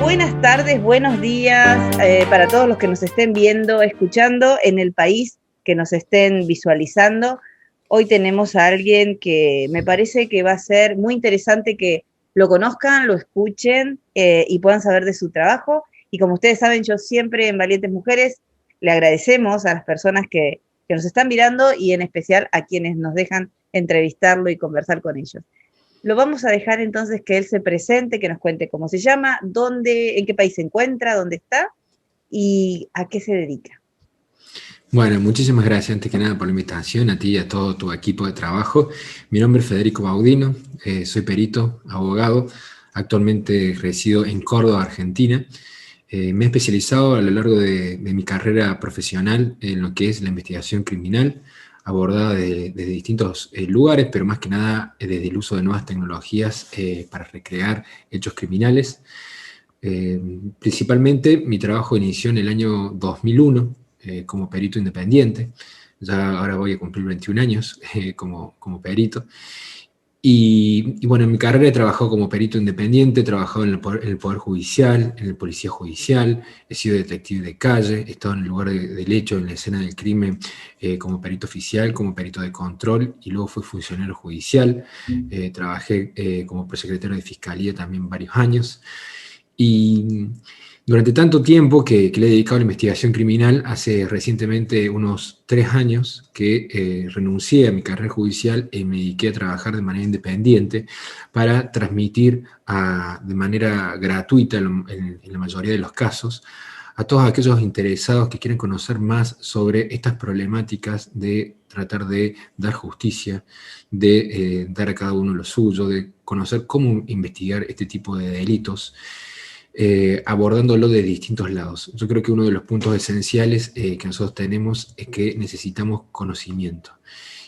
buenas tardes, buenos días para todos los que nos estén viendo, escuchando en el país, que nos estén visualizando. Hoy tenemos a alguien que me parece que va a ser muy interesante que lo conozcan, lo escuchen y puedan saber de su trabajo. Y como ustedes saben, yo siempre en Valientes Mujeres le agradecemos a las personas que nos están mirando y en especial a quienes nos dejan entrevistarlo y conversar con ellos. Lo vamos a dejar entonces que él se presente, que nos cuente cómo se llama, dónde, en qué país se encuentra, dónde está y a qué se dedica. Bueno, muchísimas gracias antes que nada por la invitación, a ti y a todo tu equipo de trabajo. Mi nombre es Federico Baudino, soy perito, abogado, actualmente resido en Córdoba, Argentina. Me he especializado a lo largo de mi carrera profesional en lo que es la investigación criminal, abordada desde distintos lugares, pero más que nada desde el uso de nuevas tecnologías para recrear hechos criminales. Principalmente mi trabajo inició en el año 2001 como perito independiente. Ya ahora voy a cumplir 21 años como perito. Y bueno, en mi carrera he trabajado como perito independiente, he trabajado en el Poder Judicial, en la Policía Judicial, he sido detective de calle, he estado en el lugar del hecho, en la escena del crimen, como perito oficial, como perito de control, y luego fui funcionario judicial. Trabajé como prosecretario de Fiscalía también varios años. Y durante tanto tiempo que le he dedicado a la investigación criminal, hace recientemente unos 3 años que renuncié a mi carrera judicial y me dediqué a trabajar de manera independiente para transmitir de manera gratuita, en la mayoría de los casos, a todos aquellos interesados que quieren conocer más sobre estas problemáticas de tratar de dar justicia, de dar a cada uno lo suyo, de conocer cómo investigar este tipo de delitos. Abordándolo de distintos lados. Yo creo que uno de los puntos esenciales que nosotros tenemos es que necesitamos conocimiento.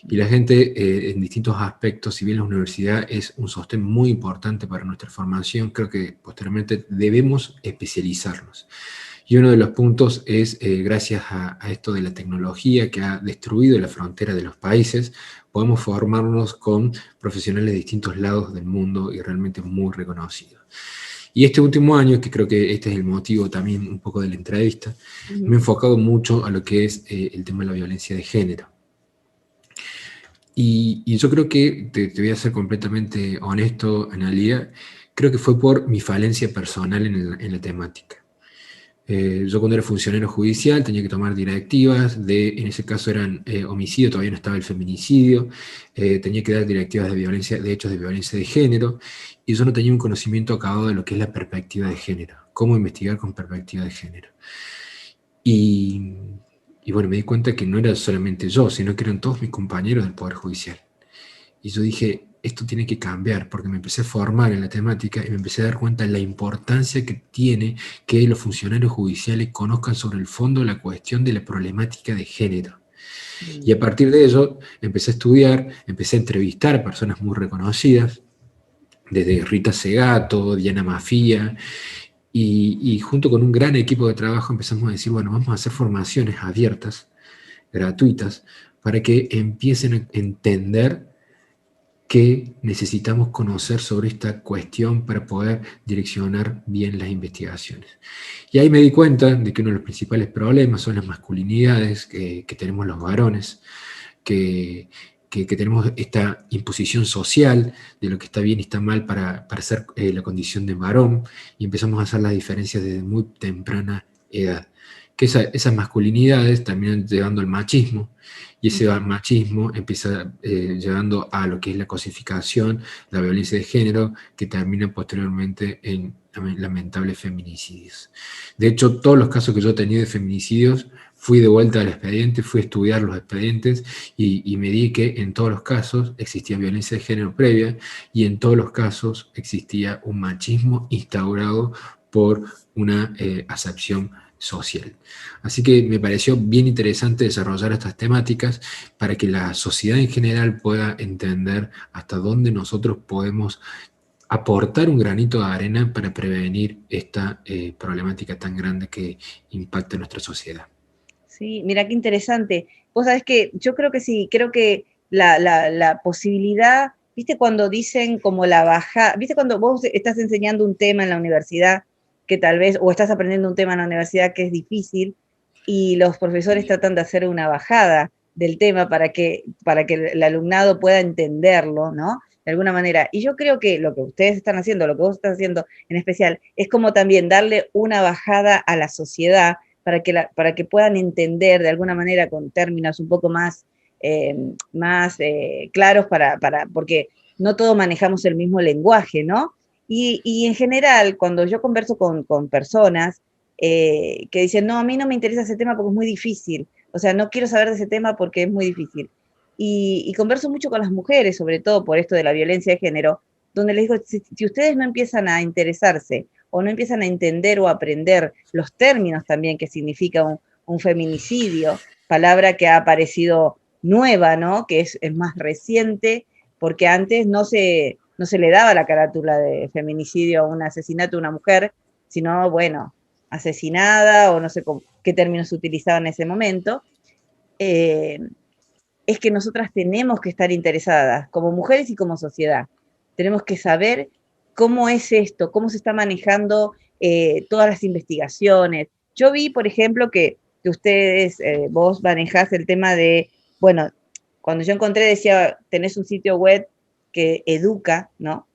Y la gente en distintos aspectos, si bien la universidad es un sostén muy importante para nuestra formación, creo que posteriormente debemos especializarnos. Y uno de los puntos es, gracias a esto de la tecnología que ha destruido la frontera de los países, podemos formarnos con profesionales de distintos lados del mundo y realmente muy reconocidos. Y este último año, que creo que este es el motivo también un poco de la entrevista, me he enfocado mucho a lo que es el tema de la violencia de género. Y yo creo que, te voy a ser completamente honesto, Analia, creo que fue por mi falencia personal en la temática. Yo cuando era funcionario judicial tenía que tomar directivas, en ese caso eran homicidio, todavía no estaba el feminicidio, tenía que dar directivas de violencia, de hechos de violencia de género, y yo no tenía un conocimiento acabado de lo que es la perspectiva de género, cómo investigar con perspectiva de género. Y, y bueno, me di cuenta que no era solamente yo, sino que eran todos mis compañeros del Poder Judicial. Y yo dije, esto tiene que cambiar, porque me empecé a formar en la temática y me empecé a dar cuenta de la importancia que tiene que los funcionarios judiciales conozcan sobre el fondo la cuestión de la problemática de género. Y a partir de ello empecé a estudiar, empecé a entrevistar a personas muy reconocidas, desde Rita Segato, Diana Mafia, y junto con un gran equipo de trabajo empezamos a decir, bueno, vamos a hacer formaciones abiertas, gratuitas, para que empiecen a entender que necesitamos conocer sobre esta cuestión para poder direccionar bien las investigaciones. Y ahí me di cuenta de que uno de los principales problemas son las masculinidades que tenemos los varones, que tenemos esta imposición social de lo que está bien y está mal para ser la condición de varón, y empezamos a hacer las diferencias desde muy temprana edad. Que esas masculinidades terminan llevando al machismo, y ese machismo empieza llevando a lo que es la cosificación, la violencia de género, que termina posteriormente en lamentables feminicidios. De hecho, todos los casos que yo he tenido de feminicidios, fui de vuelta al expediente, fui a estudiar los expedientes y me di que en todos los casos existía violencia de género previa, y en todos los casos existía un machismo instaurado por una acepción social. Así que me pareció bien interesante desarrollar estas temáticas para que la sociedad en general pueda entender hasta dónde nosotros podemos aportar un granito de arena para prevenir esta problemática tan grande que impacta en nuestra sociedad. Sí, mira qué interesante. Vos sabés que yo creo que sí, creo que la posibilidad, viste cuando dicen como la baja, viste cuando vos estás enseñando un tema en la universidad que tal vez, o estás aprendiendo un tema en la universidad que es difícil, y los profesores tratan de hacer una bajada del tema para que el alumnado pueda entenderlo, ¿no? De alguna manera. Y yo creo que lo que ustedes están haciendo, lo que vos estás haciendo en especial, es como también darle una bajada a la sociedad para que puedan entender de alguna manera con términos un poco más, claros porque no todos manejamos el mismo lenguaje, ¿no? Y en general, cuando yo converso con personas que dicen, no, a mí no me interesa ese tema porque es muy difícil, o sea, no quiero saber de ese tema porque es muy difícil. Y converso mucho con las mujeres, sobre todo por esto de la violencia de género, donde les digo, si ustedes no empiezan a interesarse o no empiezan a entender o aprender los términos también que significa un feminicidio, palabra que ha aparecido nueva, ¿no? Que es más reciente, porque antes no se le daba la carátula de feminicidio a un asesinato de una mujer, sino, bueno, asesinada o no sé qué términos se utilizaban en ese momento. Es que nosotras tenemos que estar interesadas como mujeres y como sociedad. Tenemos que saber cómo es esto, cómo se está manejando todas las investigaciones. Yo vi, por ejemplo, que ustedes, vos manejás el tema de, bueno, cuando yo encontré decía, tenés un sitio web que educa, ¿no?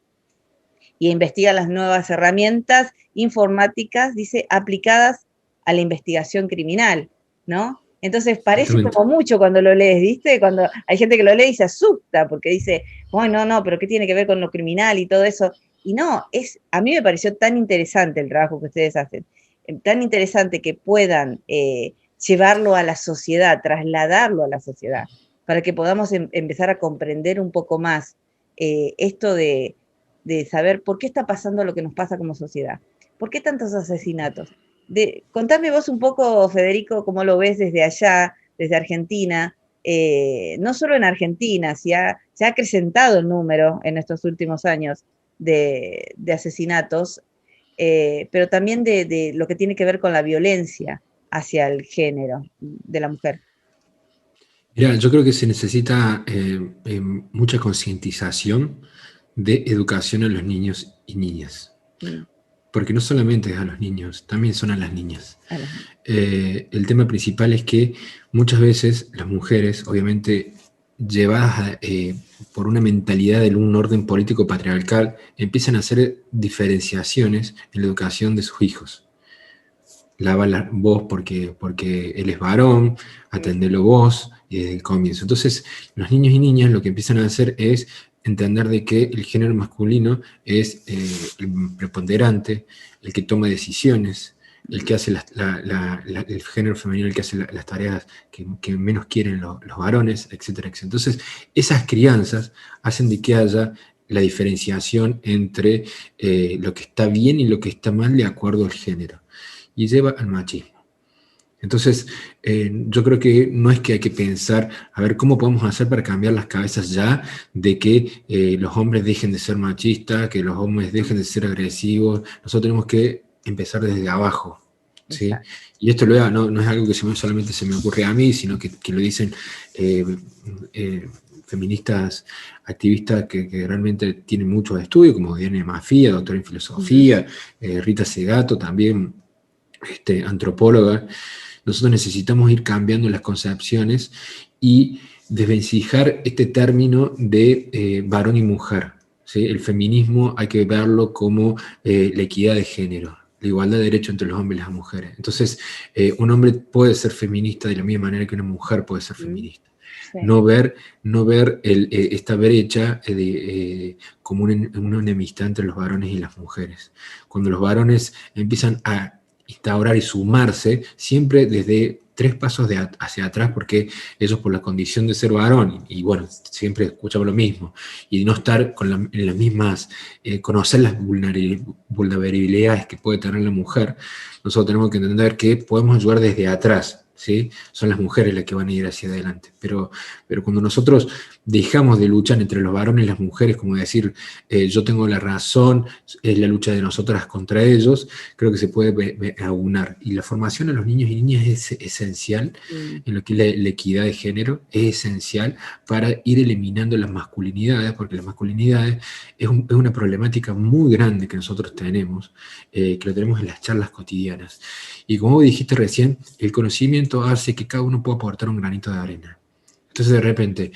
Y investiga las nuevas herramientas informáticas, dice, aplicadas a la investigación criminal, ¿no? Entonces parece como mucho cuando lo lees, ¿viste? Cuando hay gente que lo lee y se asusta porque dice, bueno, no, pero ¿qué tiene que ver con lo criminal y todo eso? Y no, a mí me pareció tan interesante el trabajo que ustedes hacen, tan interesante que puedan llevarlo a la sociedad, trasladarlo a la sociedad, para que podamos empezar a comprender un poco más esto de saber por qué está pasando lo que nos pasa como sociedad. ¿Por qué tantos asesinatos? Contame vos un poco, Federico, cómo lo ves desde allá, desde Argentina. No solo en Argentina, se ha acrecentado el número en estos últimos años de asesinatos, pero también de lo que tiene que ver con la violencia hacia el género de la mujer. Mira, yo creo que se necesita mucha concientización de educación a los niños y niñas. Porque no solamente es a los niños, también son a las niñas. El tema principal es que muchas veces las mujeres, obviamente llevadas por una mentalidad de un orden político patriarcal, empiezan a hacer diferenciaciones en la educación de sus hijos. Lava vos porque él es varón, atendelo vos, y desde el comienzo. Entonces, los niños y niñas lo que empiezan a hacer es entender de que el género masculino es el preponderante, el que toma decisiones, el que hace el género femenino, el que hace las tareas que menos quieren los varones, etcétera, etcétera. Entonces, esas crianzas hacen de que haya la diferenciación entre lo que está bien y lo que está mal de acuerdo al género, y lleva al machismo. Entonces, yo creo que no es que hay que pensar, a ver, ¿cómo podemos hacer para cambiar las cabezas ya de que los hombres dejen de ser machistas, que los hombres dejen de ser agresivos? Nosotros tenemos que empezar desde abajo, ¿sí? Y esto no es algo que solamente se me ocurre a mí, sino que lo dicen feministas, activistas que realmente tienen mucho estudio, como Diana Mafia, doctora en filosofía, Rita Segato, también antropóloga. Nosotros necesitamos ir cambiando las concepciones y desvencijar este término de varón y mujer, ¿sí? El feminismo hay que verlo como la equidad de género, la igualdad de derechos entre los hombres y las mujeres. Entonces, un hombre puede ser feminista de la misma manera que una mujer puede ser feminista. Sí. No ver esta brecha como una enemistad entre los varones y las mujeres. Cuando los varones empiezan a instaurar y sumarse, siempre desde 3 pasos hacia atrás, porque ellos por la condición de ser varón, y bueno, siempre escuchamos lo mismo, y no estar en las mismas, conocer las vulnerabilidades que puede tener la mujer, nosotros tenemos que entender que podemos ayudar desde atrás, ¿sí? Son las mujeres las que van a ir hacia adelante. Pero cuando nosotros dejamos de luchar entre los varones y las mujeres, como decir, yo tengo la razón, es la lucha de nosotras contra ellos, creo que se puede aunar. Y la formación a los niños y niñas es esencial, Sí. en lo que es la equidad de género, es esencial para ir eliminando las masculinidades, porque las masculinidades es una problemática muy grande que nosotros tenemos, que lo tenemos en las charlas cotidianas. Y como dijiste recién, el conocimiento hace que cada uno pueda aportar un granito de arena. Entonces, de repente,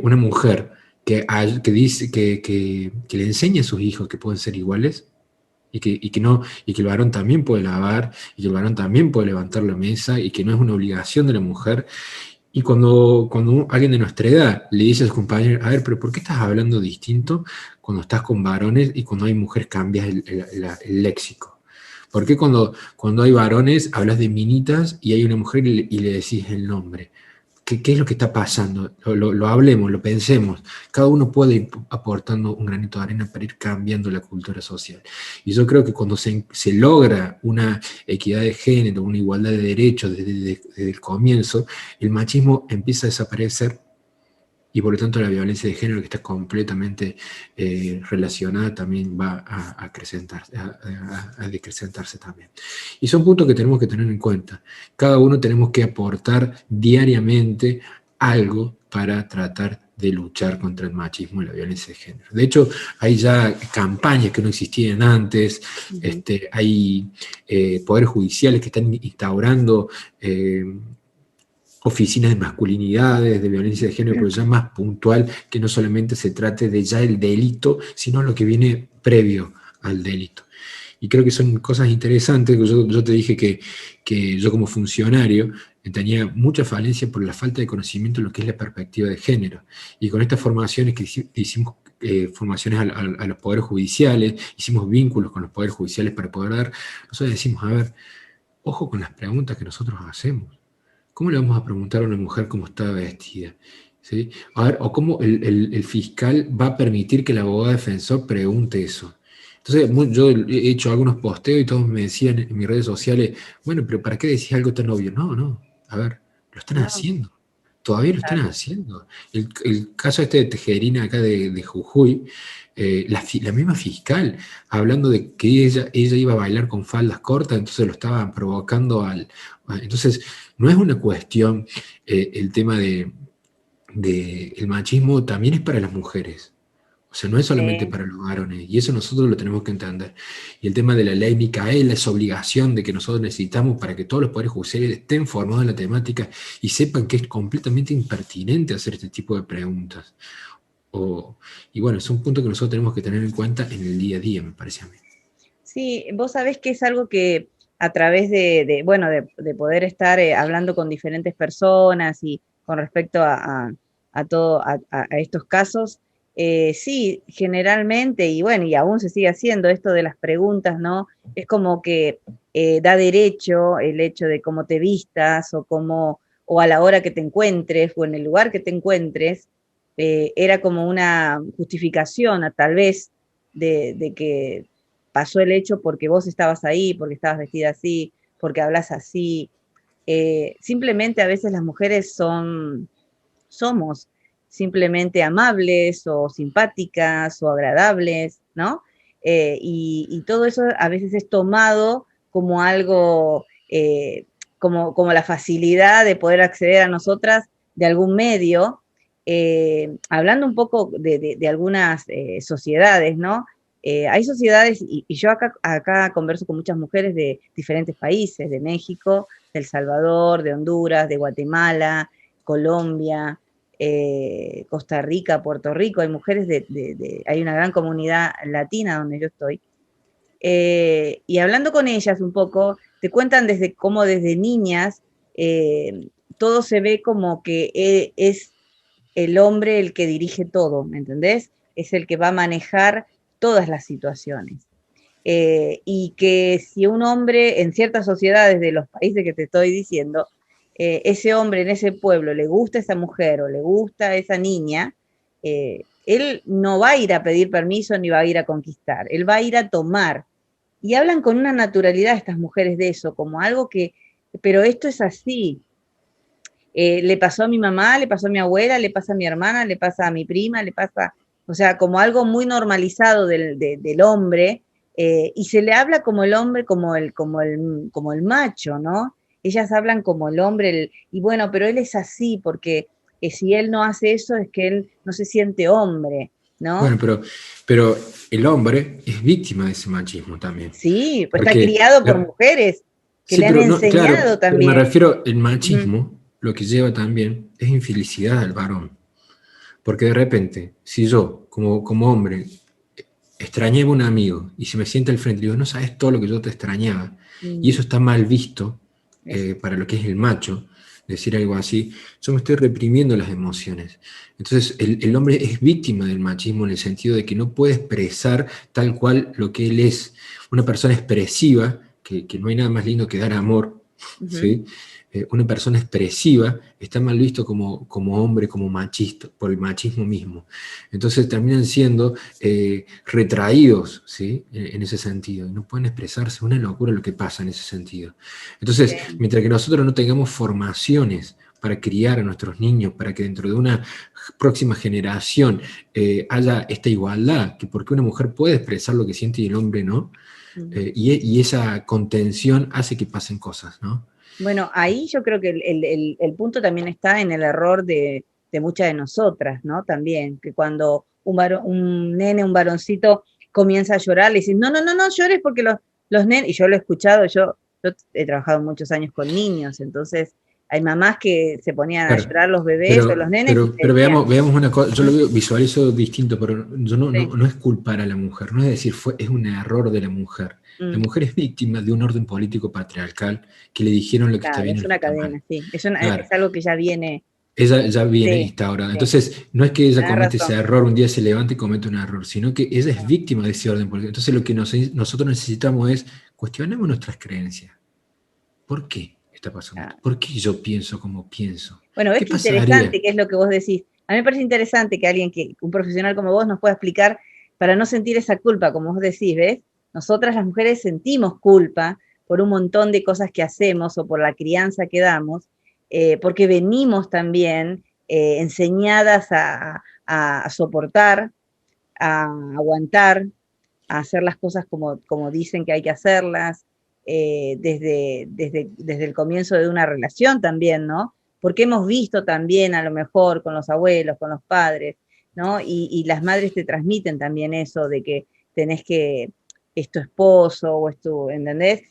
una mujer que dice que le enseña a sus hijos que pueden ser iguales y que el varón también puede lavar y que el varón también puede levantar la mesa y que no es una obligación de la mujer. Y cuando alguien de nuestra edad le dice a sus compañeros, a ver, pero ¿por qué estás hablando distinto cuando estás con varones y cuando hay mujeres cambias el léxico? ¿Por qué cuando hay varones hablas de minitas y hay una mujer y le decís el nombre? ¿Qué es lo que está pasando? Lo hablemos, lo pensemos. Cada uno puede ir aportando un granito de arena para ir cambiando la cultura social. Y yo creo que cuando se logra una equidad de género, una igualdad de derechos desde el comienzo, el machismo empieza a desaparecer y por lo tanto la violencia de género, que está completamente relacionada, también va a acrecentarse, a decrecentarse también. Y son puntos que tenemos que tener en cuenta. Cada uno tenemos que aportar diariamente algo para tratar de luchar contra el machismo y la violencia de género. De hecho, hay ya campañas que no existían antes, Ujú. hay poderes judiciales que están instaurando oficinas de masculinidades, de violencia de género, pero ya más puntual, que no solamente se trate de ya el delito, sino lo que viene previo al delito. Y creo que son cosas interesantes. Yo te dije que yo como funcionario tenía mucha falencia por la falta de conocimiento de lo que es la perspectiva de género. Y con estas formaciones que hicimos, formaciones a los poderes judiciales, hicimos vínculos con los poderes judiciales para poder dar, nosotros decimos, a ver, ojo con las preguntas que nosotros hacemos. ¿Cómo le vamos a preguntar a una mujer cómo está vestida? ¿Sí? A ver, o cómo el fiscal va a permitir que el abogado defensor pregunte eso. Entonces, yo he hecho algunos posteos y todos me decían en mis redes sociales, bueno, pero ¿para qué decís algo tan obvio? No, no, a ver, lo están No, haciendo. Todavía lo están claro. haciendo. El caso este de Tejerina acá de Jujuy, la misma fiscal, hablando de que ella iba a bailar con faldas cortas, entonces lo estaban provocando Entonces, no es una cuestión, el tema el machismo también es para las mujeres. O sea, no es solamente Sí. para los varones, y eso nosotros lo tenemos que entender. Y el tema de la ley Micaela, esa obligación de que nosotros necesitamos para que todos los poderes judiciales estén formados en la temática y sepan que es completamente impertinente hacer este tipo de preguntas. Y bueno, es un punto que nosotros tenemos que tener en cuenta en el día a día, me parece a mí. Sí, vos sabés que es algo que a través bueno, de poder estar hablando con diferentes personas y con respecto a todo, a estos casos, sí, generalmente, y bueno, y aún se sigue haciendo esto de las preguntas, ¿no? Es como que da derecho el hecho de cómo te vistas o cómo, o a la hora que te encuentres o en el lugar que te encuentres, era como una justificación a tal vez de que pasó el hecho porque vos estabas ahí, porque estabas vestida así, porque hablas así. Simplemente a veces las mujeres somos simplemente amables o simpáticas o agradables, ¿no? Y todo eso a veces es tomado como algo, como la facilidad de poder acceder a nosotras de algún medio, hablando un poco de algunas sociedades, ¿no? Hay sociedades, y yo acá converso con muchas mujeres de diferentes países, de México, de El Salvador, de Honduras, de Guatemala, Colombia, Costa Rica, Puerto Rico, hay mujeres hay una gran comunidad latina donde yo estoy. Y hablando con ellas un poco, te cuentan desde cómo desde niñas todo se ve como que es el hombre el que dirige todo, ¿me entendés? Es el que va a manejar todas las situaciones. Y que si un hombre en ciertas sociedades de los países que te estoy diciendo, ese hombre en ese pueblo le gusta esa mujer o le gusta esa niña, él no va a ir a pedir permiso ni va a ir a conquistar, él va a ir a tomar. Y hablan con una naturalidad estas mujeres de eso, como algo pero esto es así. Le pasó a mi mamá, le pasó a mi abuela, le pasa a mi hermana, le pasa a mi prima, le pasa, o sea, como algo muy normalizado del hombre, y se le habla como el hombre, como el macho, ¿no? Ellas hablan como el hombre, y bueno, pero él es así, porque si él no hace eso es que él no se siente hombre, ¿no? Bueno, pero el hombre es víctima de ese machismo también. Sí, pues está Porque, criado por mujeres que sí, le han pero no, claro, enseñado pero me también. refiero, el Ujú. machismo lo que lleva también es infelicidad al varón. Porque de repente, si yo, como hombre, extrañaba a un amigo y se me sienta al frente y digo, no sabes todo lo que yo te extrañaba, y Mm, eso está mal visto es- para lo que es el macho, decir algo así, yo me estoy reprimiendo las emociones. Entonces, el hombre es víctima del machismo en el sentido de que no puede expresar tal cual lo que él es. Una persona expresiva, que no hay nada más lindo que dar amor, ujú. ¿sí? Una persona expresiva está mal visto como hombre, como machista, por el machismo mismo. Entonces terminan siendo retraídos, ¿sí? En ese sentido. No pueden expresarse, una locura lo que pasa en ese sentido. Entonces, Sí. mientras que nosotros no tengamos formaciones para criar a nuestros niños, para que dentro de una próxima generación haya esta igualdad, que porque una mujer puede expresar lo que siente y el hombre no, Mm. y esa contención hace que pasen cosas, ¿no? Bueno, ahí yo creo que el punto también está en el error de muchas de nosotras, ¿no? También, que cuando un nene, un varoncito comienza a llorar, le dicen, no, no, no, no llores porque los nenes, y yo lo he escuchado, yo he trabajado muchos años con niños, entonces hay mamás que se ponían a Claro, llorar los bebés o los nenes y le pero decían, veamos una cosa, yo "Mm, lo veo, visualizo distinto, pero yo sí, no es culpar a la mujer, no es decir, es un error de la mujer. La mm, mujer es víctima de un orden político patriarcal que le dijeron lo que está claro, bien y es lo que una está mal. cadena, sí, Claro, es algo que ya viene, ella ya viene sí, instaurada. sí, Entonces, no es que ella tenés comete ese razón. error, un día se levanta y comete un error, sino que ella es víctima de ese orden político. Entonces, lo que nosotros necesitamos es cuestionemos nuestras creencias. ¿Por qué está pasando esto? Ah, ¿Por qué yo pienso como pienso? bueno, ves ¿Qué qué interesante pasaría? que es lo que vos decís. A mí me parece interesante que alguien, un profesional como vos nos pueda explicar para no sentir esa culpa, como vos decís, ¿ves? Nosotras las mujeres sentimos culpa por un montón de cosas que hacemos o por la crianza que damos, porque venimos también enseñadas a soportar, a aguantar, a hacer las cosas como dicen que hay que hacerlas, desde el comienzo de una relación también, ¿no? Porque hemos visto también a lo mejor con los abuelos, con los padres, ¿no? Y las madres te transmiten también eso de que tenés que, es tu esposo o es tu, ¿entendés?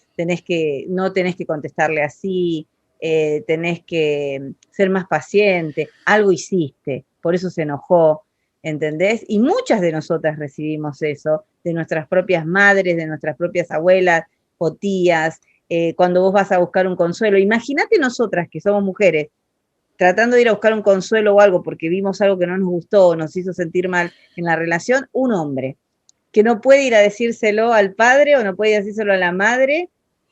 No tenés que contestarle así, tenés que ser más paciente, algo hiciste, por eso se enojó, ¿entendés? Y muchas de nosotras recibimos eso, de nuestras propias madres, de nuestras propias abuelas o tías, cuando vos vas a buscar un consuelo. Imagínate nosotras que somos mujeres, tratando de ir a buscar un consuelo o algo porque vimos algo que no nos gustó o nos hizo sentir mal en la relación, un hombre que no puede ir a decírselo al padre o no puede ir a decírselo a la madre,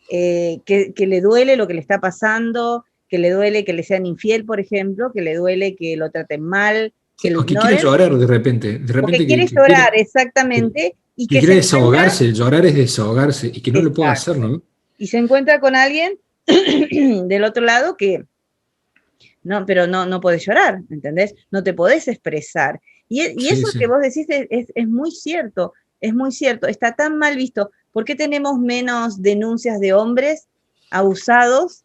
que le duele lo que le está pasando, que le duele que le sean infiel, por ejemplo, que le duele que lo traten mal, que Sí, lo o que quiere ignoren, llorar de o que repente quiere que quiere, llorar que, exactamente y que que se quiere encuentra, desahogarse, llorar es desahogarse y que no lo puedo hacer, exacto, ¿no? y se encuentra con alguien del otro lado que no, pero no, no podés llorar, ¿entendés? No te podés expresar. Y Sí, eso que sí. vos decís es muy cierto, es muy cierto, está tan mal visto. ¿Por qué tenemos menos denuncias de hombres abusados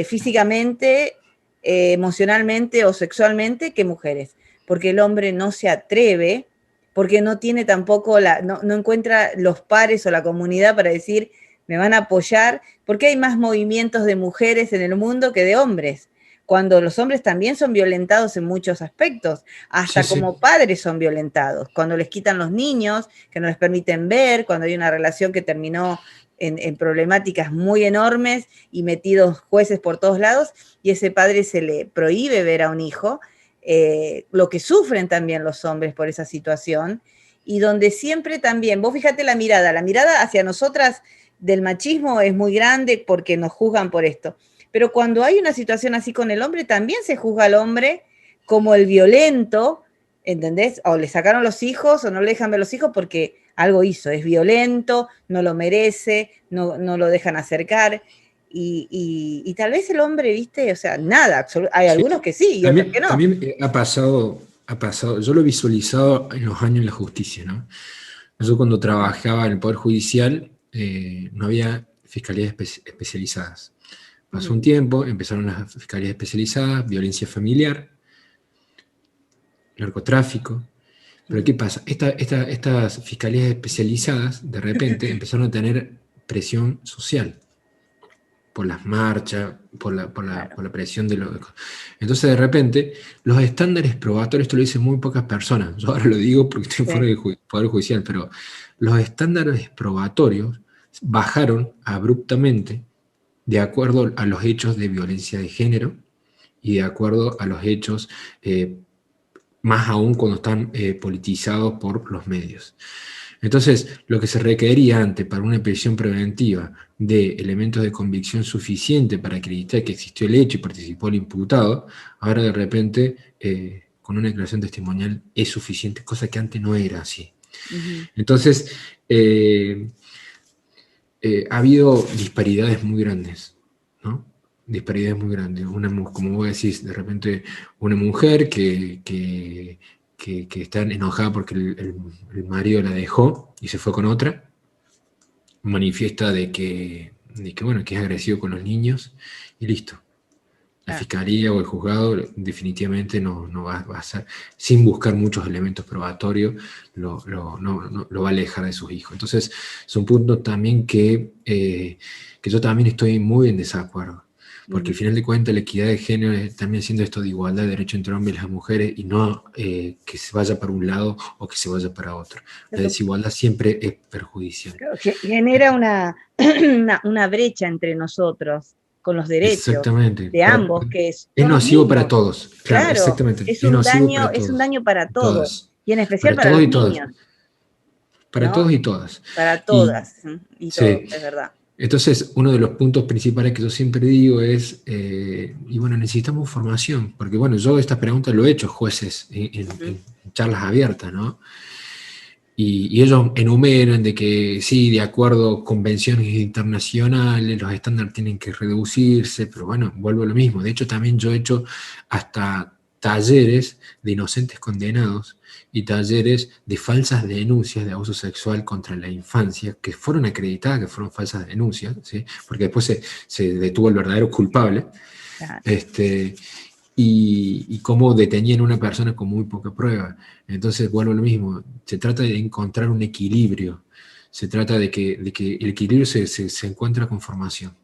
físicamente, emocionalmente o sexualmente que mujeres? Porque el hombre no se atreve, porque no tiene tampoco no encuentra los pares o la comunidad para decir, me van a apoyar, porque hay más movimientos de mujeres en el mundo que de hombres, cuando los hombres también son violentados en muchos aspectos, Sí, hasta sí. como padres son violentados, cuando les quitan los niños, que no les permiten ver, cuando hay una relación que terminó en problemáticas muy enormes y metidos jueces por todos lados, y ese padre se le prohíbe ver a un hijo, lo que sufren también los hombres por esa situación, y donde siempre también, vos fíjate la mirada hacia nosotras del machismo es muy grande porque nos juzgan por esto, pero cuando hay una situación así con el hombre, también se juzga al hombre como el violento, ¿entendés? O le sacaron los hijos o no le dejan ver los hijos porque algo hizo, es violento, no lo merece, no lo dejan acercar. y tal vez el hombre, viste, o sea, nada, hay Sí. algunos que sí y otros que no. También ha pasado, yo lo he visualizado en los años en la justicia, ¿no? Yo cuando trabajaba en el Poder Judicial no había fiscalías especializadas. Pasó un tiempo, empezaron las fiscalías especializadas, violencia familiar, narcotráfico. Pero ¿qué pasa? Estas fiscalías especializadas de repente empezaron a tener presión social por las marchas, Claro, por la presión de los... Entonces de repente los estándares probatorios, esto lo dicen muy pocas personas, yo ahora lo digo porque estoy fuera sí. del Poder Judicial, pero los estándares probatorios bajaron abruptamente de acuerdo a los hechos de violencia de género y de acuerdo a los hechos, más aún cuando están politizados por los medios. Entonces, lo que se requería antes para una prisión preventiva de elementos de convicción suficiente para acreditar que existió el hecho y participó el imputado, ahora de repente, con una declaración testimonial es suficiente, cosa que antes no era así. Entonces, ha habido disparidades muy grandes, ¿no? Disparidades muy grandes. Como vos decís, de repente una mujer que está enojada porque el marido la dejó y se fue con otra, manifiesta bueno, que es agresivo con los niños y listo. La fiscalía o el juzgado definitivamente no va a hacer, sin buscar muchos elementos probatorios, no lo va a alejar de sus hijos. Entonces, son puntos también que yo también estoy muy en desacuerdo, porque al final de cuentas la equidad de género es también siendo esto de igualdad de derecho entre hombres y las mujeres, y no que se vaya para un lado o que se vaya para otro. La desigualdad siempre es perjudicial. Genera una brecha entre nosotros con los derechos Exactamente. de ambos, que Es son los nocivo para mismos. todos. Claro, Claro, exactamente. es Es un nocivo daño, para es un todos. daño para todos, Todas. y en especial Para para todos los y todas. niños, Para ¿no? todos y todas. Para Y todas y todos, sí. es verdad. Entonces, uno de los puntos principales que yo siempre digo es, y bueno, necesitamos formación, porque bueno, yo estas preguntas lo he hecho a jueces en charlas abiertas, ¿no? Y ellos enumeran de que sí, de acuerdo a convenciones internacionales, los estándares tienen que reducirse, pero bueno, vuelvo a lo mismo. De hecho, también yo he hecho hasta talleres de inocentes condenados y talleres de falsas denuncias de abuso sexual contra la infancia, que fueron acreditadas que fueron falsas denuncias, ¿sí? Porque después se detuvo el verdadero culpable. Claro. Y cómo detenían a una persona con muy poca prueba. Entonces, vuelvo a lo mismo, se trata de encontrar un equilibrio, se trata de que el equilibrio se encuentra con formación.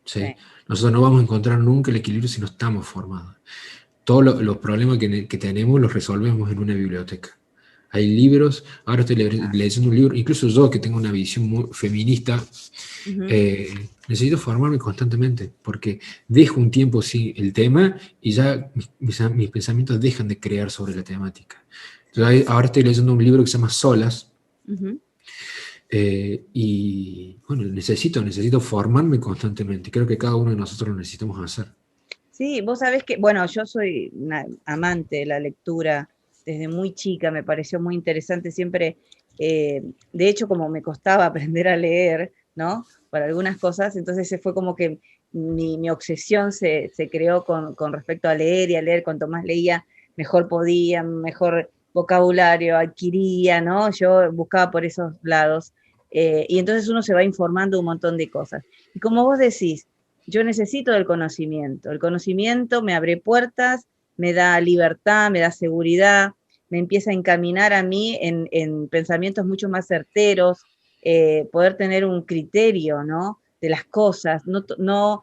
¿Sí? Sí. Nosotros no vamos a encontrar nunca el equilibrio si no estamos formados. Todos los problemas que tenemos los resolvemos en una biblioteca. Hay libros, ahora estoy leyendo un libro, incluso yo que tengo una visión muy feminista, necesito formarme constantemente, porque dejo un tiempo sí el tema y ya mis pensamientos dejan de crear sobre la temática. Entonces, ahora estoy leyendo un libro que se llama Solas, y bueno, necesito formarme constantemente. Creo que cada uno de nosotros lo necesitamos hacer. Sí, vos sabés que, bueno, yo soy una amante de la lectura desde muy chica, me pareció muy interesante siempre, de hecho, como me costaba aprender a leer, ¿no? Para algunas cosas, entonces se fue como que mi obsesión se creó con respecto a leer y a leer, cuanto más leía, mejor podía, mejor vocabulario adquiría, ¿no? Yo buscaba por esos lados, y entonces uno se va informando un montón de cosas. Y como vos decís, yo necesito del conocimiento. El conocimiento me abre puertas, me da libertad, me da seguridad, me empieza a encaminar a mí en pensamientos mucho más certeros, poder tener un criterio, ¿no? De las cosas, no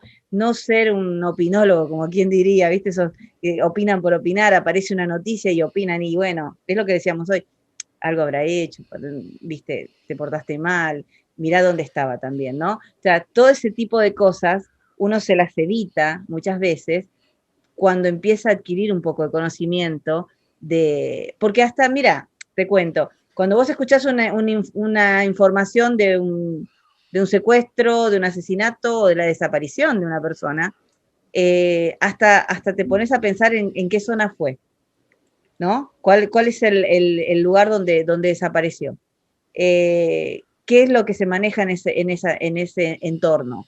ser un opinólogo, como quien diría, ¿viste? Esos que opinan por opinar, aparece una noticia y opinan, y bueno, es lo que decíamos hoy, algo habrá hecho, ¿viste? Te portaste mal, mirá dónde estaba también, ¿no? O sea, todo ese tipo de cosas uno se las evita muchas veces cuando empieza a adquirir un poco de conocimiento porque hasta, mira, te cuento, cuando vos escuchás una información de un secuestro, de un asesinato o de la desaparición de una persona, hasta te pones a pensar en qué zona fue, ¿no? ¿Cuál es el lugar donde desapareció? ¿Qué es lo que se maneja en ese entorno?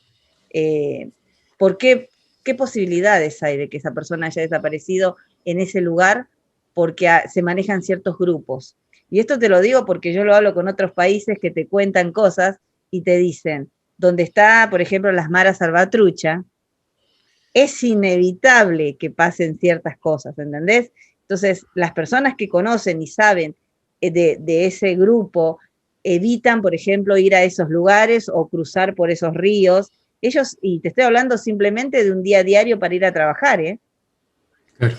¿Por qué posibilidades hay de que esa persona haya desaparecido en ese lugar? Porque se manejan ciertos grupos. Y esto te lo digo porque yo lo hablo con otros países que te cuentan cosas y te dicen, donde está, por ejemplo, las maras salvatrucha, es inevitable que pasen ciertas cosas, ¿entendés? Entonces, las personas que conocen y saben de ese grupo evitan, por ejemplo, ir a esos lugares o cruzar por esos ríos. Ellos, y te estoy hablando simplemente de un día a diario para ir a trabajar, ¿eh? Claro.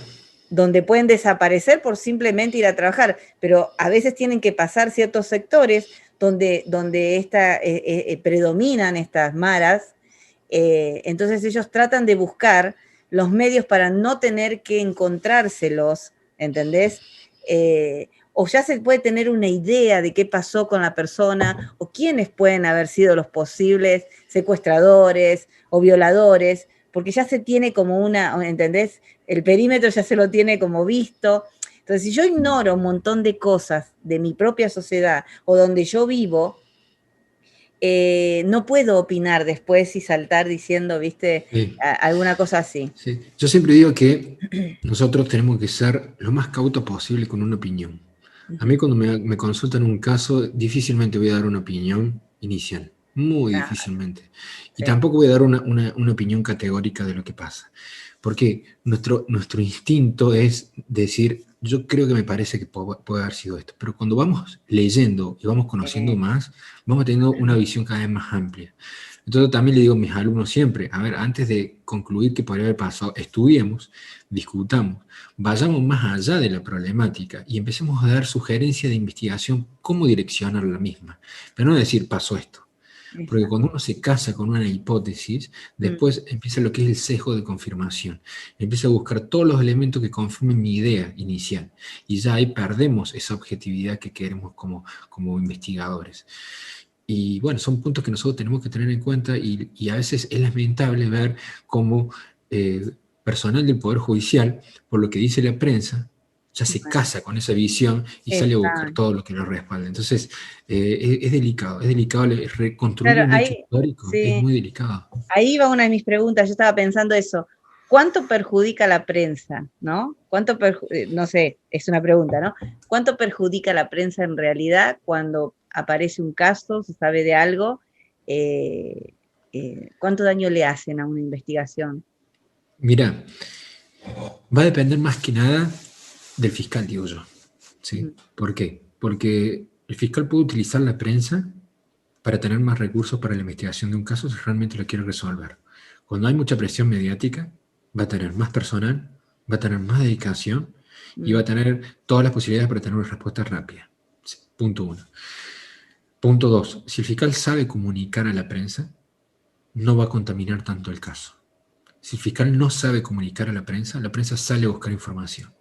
Donde pueden desaparecer por simplemente ir a trabajar, pero a veces tienen que pasar ciertos sectores donde predominan estas maras, entonces ellos tratan de buscar los medios para no tener que encontrárselos, ¿entendés? O ya se puede tener una idea de qué pasó con la persona o quiénes pueden haber sido los posibles secuestradores o violadores, porque ya se tiene como una, ¿entendés? El perímetro ya se lo tiene como visto. Entonces, si yo ignoro un montón de cosas de mi propia sociedad o donde yo vivo, no puedo opinar después y saltar diciendo, viste, Sí. alguna cosa así. Sí. Yo siempre digo que nosotros tenemos que ser lo más cautos posible con una opinión. A mí cuando me consultan un caso, difícilmente voy a dar una opinión inicial, muy Ah, difícilmente. Y sí. tampoco voy a dar una opinión categórica de lo que pasa. Porque nuestro instinto es decir, yo creo que me parece que puede haber sido esto. Pero cuando vamos leyendo y vamos conociendo más, vamos teniendo una visión cada vez más amplia. Entonces también le digo a mis alumnos siempre, a ver, antes de concluir qué podría haber pasado, estudiemos, discutamos, vayamos más allá de la problemática y empecemos a dar sugerencias de investigación, cómo direccionar la misma. Pero no decir, pasó esto. Porque cuando uno se casa con una hipótesis, después empieza lo que es el sesgo de confirmación. Empieza a buscar todos los elementos que confirmen mi idea inicial. Y ya ahí perdemos esa objetividad que queremos como investigadores. Y bueno, son puntos que nosotros tenemos que tener en cuenta y a veces es lamentable ver cómo personal del Poder Judicial, por lo que dice la prensa, ya se casa con esa visión y sale a buscar Exacto. todo lo que lo respalda. Entonces, es delicado, reconstruir Claro, un hecho ahí, histórico es sí, muy delicado. ahí va una de mis preguntas. Yo estaba pensando eso. ¿Cuánto perjudica la prensa, no? No sé, es una pregunta, ¿no? ¿Cuánto perjudica la prensa en realidad cuando aparece un caso, se sabe de algo? ¿Cuánto daño le hacen a una investigación? Mira, va a depender más que nada del fiscal, digo yo. ¿Sí? ¿Por qué? Porque el fiscal puede utilizar la prensa para tener más recursos para la investigación de un caso si realmente lo quiere resolver. Cuando hay mucha presión mediática, va a tener más personal, va a tener más dedicación y va a tener todas las posibilidades para tener una respuesta rápida. Sí, punto uno. Punto dos, si el fiscal sabe comunicar a la prensa, no va a contaminar tanto el caso. Si el fiscal no sabe comunicar a la prensa sale a buscar información.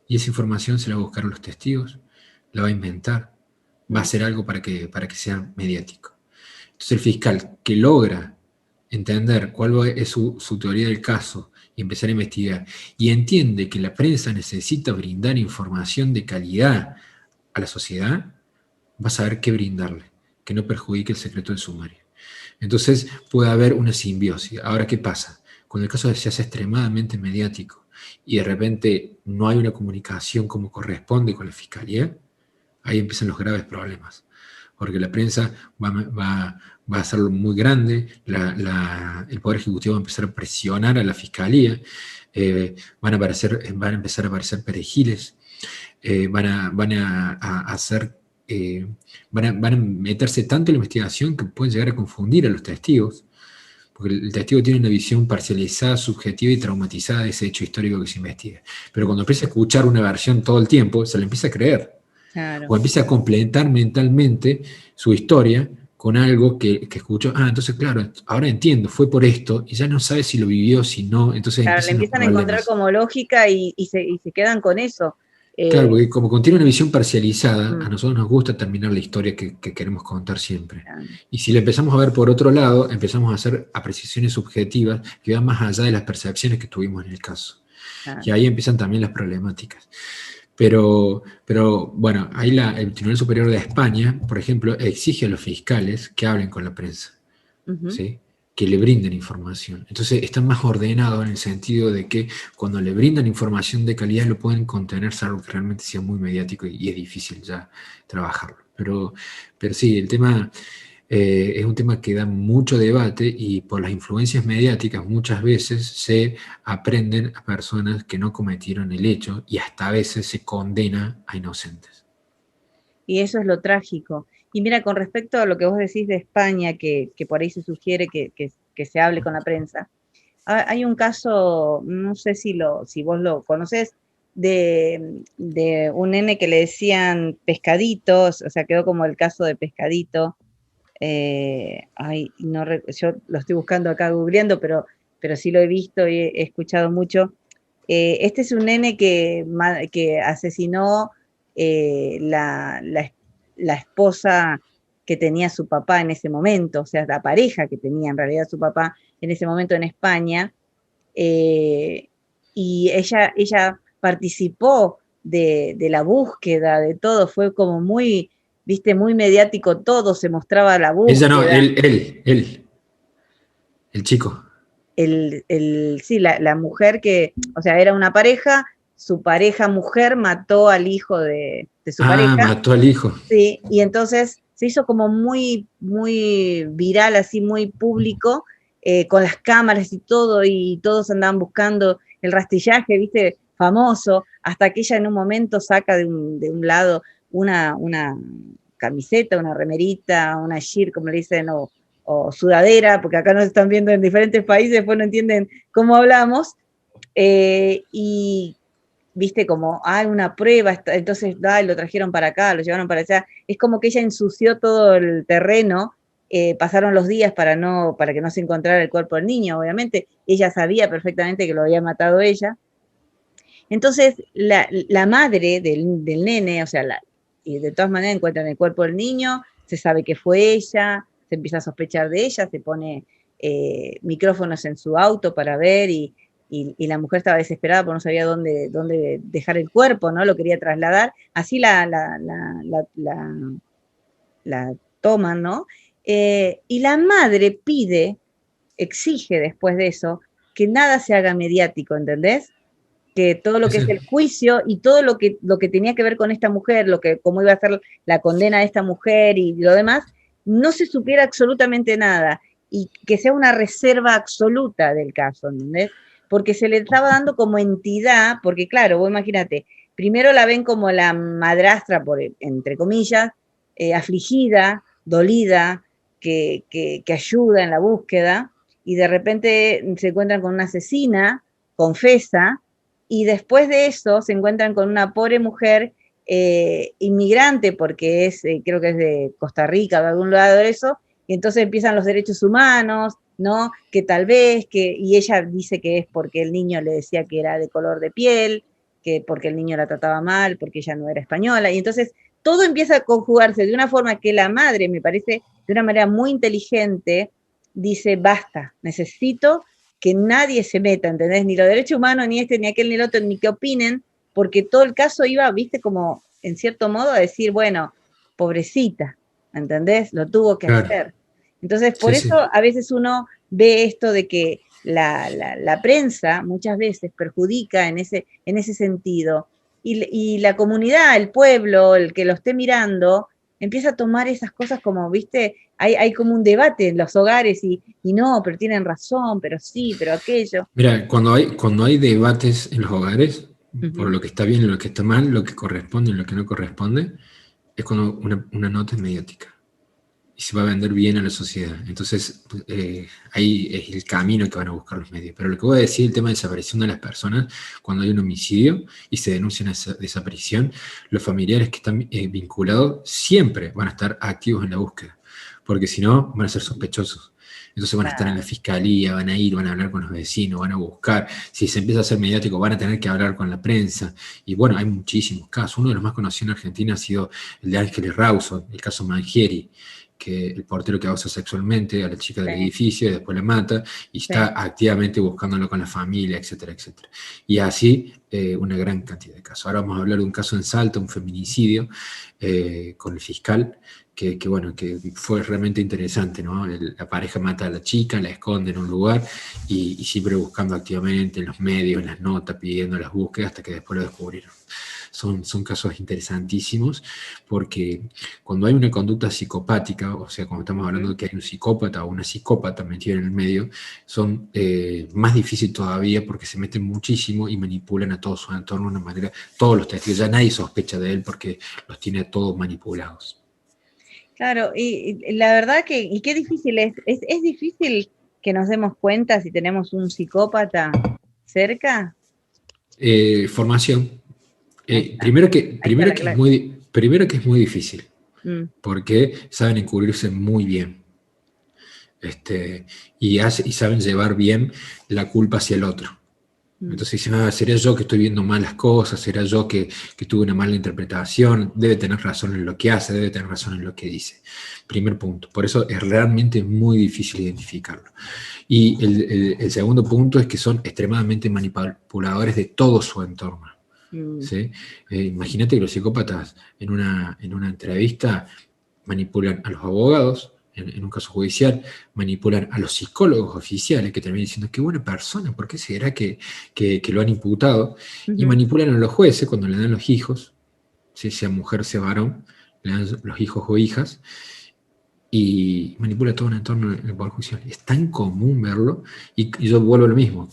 Y esa información se la va a buscar a los testigos, la va a inventar, va a hacer algo para que sea mediático. Entonces el fiscal que logra entender cuál es su teoría del caso y empezar a investigar y entiende que la prensa necesita brindar información de calidad a la sociedad, va a saber qué brindarle, que no perjudique el secreto del sumario. Entonces puede haber una simbiosis. Ahora, ¿qué pasa? Cuando el caso se hace extremadamente mediático y de repente no hay una comunicación como corresponde con la fiscalía, ahí empiezan los graves problemas. Porque la prensa va a hacerlo muy grande, el Poder Ejecutivo va a empezar a presionar a la fiscalía, van a empezar a aparecer perejiles, van a meterse tanto en la investigación que pueden llegar a confundir a los testigos, porque el testigo tiene una visión parcializada, subjetiva y traumatizada de ese hecho histórico que se investiga. Pero cuando empieza a escuchar una versión todo el tiempo, se le empieza a creer, Claro. o empieza a complementar mentalmente su historia con algo que escuchó. Ah, entonces claro, ahora entiendo, fue por esto, y ya no sabe si lo vivió, si no, entonces Claro, le empiezan los empiezan a encontrar problemas. como lógica y se quedan con eso. Claro, Eh, porque como contiene una visión parcializada, a mm, nosotros nos gusta terminar la historia que queremos contar siempre. claro, Y si la empezamos a ver por otro lado, empezamos a hacer apreciaciones subjetivas que van más allá de las percepciones que tuvimos en el caso. Y claro. ahí empiezan también las problemáticas. Pero bueno, ahí el Tribunal Superior de España, por ejemplo, exige a los fiscales que hablen con la prensa. Ujú. ¿Sí? que le brinden información. Entonces están más ordenados en el sentido de que cuando le brindan información de calidad lo pueden contener, salvo que realmente sea muy mediático y es difícil ya trabajarlo. Pero sí, el tema es un tema que da mucho debate y por las influencias mediáticas muchas veces se aprenden a personas que no cometieron el hecho y hasta a veces se condena a inocentes. Y eso es lo trágico. Y mira, con respecto a lo que vos decís de España, que por ahí se sugiere que se hable con la prensa, hay un caso, no sé si vos lo conocés, de un nene que le decían Pescaditos, o sea, quedó como el caso de Pescadito. Ay, no, yo lo estoy buscando acá googleando, pero sí lo he visto y he escuchado mucho. Este es un nene que asesinó la esposa que tenía su papá en ese momento, o sea, la pareja que tenía en realidad su papá en ese momento en España, eh, y ella participó de la búsqueda, de todo, fue como muy, viste, muy mediático todo, se mostraba la Ella no, búsqueda. el chico. Sí, la mujer que, o sea, era una pareja, su pareja mujer mató al hijo de su Ah, pareja, mató al hijo. sí, y entonces se hizo como muy, muy viral, así muy público, con las cámaras y todos andaban buscando el rastrillaje, viste, famoso, hasta que ella en un momento saca de un lado una camiseta, una remerita, una sheer, como le dicen, o sudadera, porque acá nos están viendo en diferentes países, pues no entienden cómo hablamos, y viste como, hay una prueba, entonces lo trajeron para acá, lo llevaron para allá, es como que ella ensució todo el terreno, pasaron los días para que no se encontrara el cuerpo del niño, obviamente, ella sabía perfectamente que lo había matado ella, entonces la madre del nene, o sea, y de todas maneras encuentran el cuerpo del niño, se sabe que fue ella, se empieza a sospechar de ella, se pone micrófonos en su auto para ver y la mujer estaba desesperada porque no sabía dónde dejar el cuerpo, ¿no? Lo quería trasladar. Así la toman, ¿no? Y la madre exige después de eso, que nada se haga mediático, ¿entendés? Que todo lo que es el juicio y todo lo que tenía que ver con esta mujer, cómo iba a ser la condena de esta mujer y lo demás, no se supiera absolutamente nada y que sea una reserva absoluta del caso, ¿entendés? Porque se le estaba dando como entidad, porque claro, vos imagínate, primero la ven como la madrastra, entre comillas, afligida, dolida, que ayuda en la búsqueda, y de repente se encuentran con una asesina, confesa, y después de eso se encuentran con una pobre mujer inmigrante, porque creo que es de Costa Rica, de algún lado de eso, y entonces empiezan los derechos humanos, ¿no? Que tal vez, y ella dice que es porque el niño le decía que era de color de piel, que porque el niño la trataba mal, porque ella no era española, y entonces todo empieza a conjugarse de una forma que la madre, me parece, de una manera muy inteligente, dice, basta, necesito que nadie se meta, ¿entendés? Ni los derechos humanos, ni este, ni aquel, ni el otro, ni que opinen, porque todo el caso iba, viste, como en cierto modo a decir, bueno, pobrecita, ¿entendés? Lo tuvo que Claro. hacer. Entonces, por Sí, eso sí. a veces uno ve esto de que la prensa muchas veces perjudica en ese sentido. Y la comunidad, el pueblo, el que lo esté mirando, empieza a tomar esas cosas como, viste, hay como un debate en los hogares y no, pero tienen razón, pero sí, pero aquello. Mira, cuando hay debates en los hogares, por Ujú. lo que está bien y lo que está mal, lo que corresponde y lo que no corresponde, es cuando una nota es mediática y se va a vender bien a la sociedad. Entonces, ahí es el camino que van a buscar los medios. Pero lo que voy a decir, el tema de desaparición de las personas, cuando hay un homicidio y se denuncia una desaparición, los familiares que están vinculados siempre van a estar activos en la búsqueda, porque si no, van a ser sospechosos. Entonces van a estar en la Claro. fiscalía, van a ir, van a hablar con los vecinos, van a buscar. Si se empieza a hacer mediático, van a tener que hablar con la prensa. Y bueno, hay muchísimos casos. Uno de los más conocidos en Argentina ha sido el de Ángeles Rawson, el caso Mangieri, que el portero que abusa sexualmente a la chica del Sí, edificio y después la mata, y sí. está activamente buscándolo con la familia, etcétera, etcétera. Y así una gran cantidad de casos. Ahora vamos a hablar de un caso en Salta, un feminicidio, con el fiscal, bueno, que fue realmente interesante, ¿no? La pareja mata a la chica, la esconde en un lugar y siempre buscando activamente en los medios, en las notas, pidiendo las búsquedas hasta que después lo descubrieron. Son casos interesantísimos porque cuando hay una conducta psicopática, o sea, cuando estamos hablando Ujú. de que hay un psicópata o una psicópata metida en el medio, son más difícil todavía porque se meten muchísimo y manipulan a todo su entorno de una manera, todos los testigos, ya nadie sospecha de él porque los tiene todos manipulados. Claro, y la verdad que, y qué difícil es difícil que nos demos cuenta si tenemos un psicópata cerca. Formación. Ahí está, Primero ahí está la clave. primero que es muy difícil, Mm, porque saben encubrirse muy bien. Y saben llevar bien la culpa hacia el otro. mm. Entonces dicen, será yo que estoy viendo mal las cosas, será yo que tuve una mala interpretación, debe tener razón en lo que hace, debe tener razón en lo que dice. Primer punto. Por eso es realmente muy difícil identificarlo. Y el segundo punto es que son extremadamente manipuladores de todo su entorno. Mm. ¿Sí? Imagínate que los psicópatas en una entrevista manipulan a los abogados, en un caso judicial, manipulan a los psicólogos oficiales que terminan diciendo, qué buena persona, ¿por qué será que lo han imputado? Y Ujú. manipulan a los jueces cuando le dan los hijos, si sea mujer, sea varón, le dan los hijos o hijas, y manipula todo un entorno en el Poder Judicial. Es tan común verlo, y yo vuelvo a lo mismo,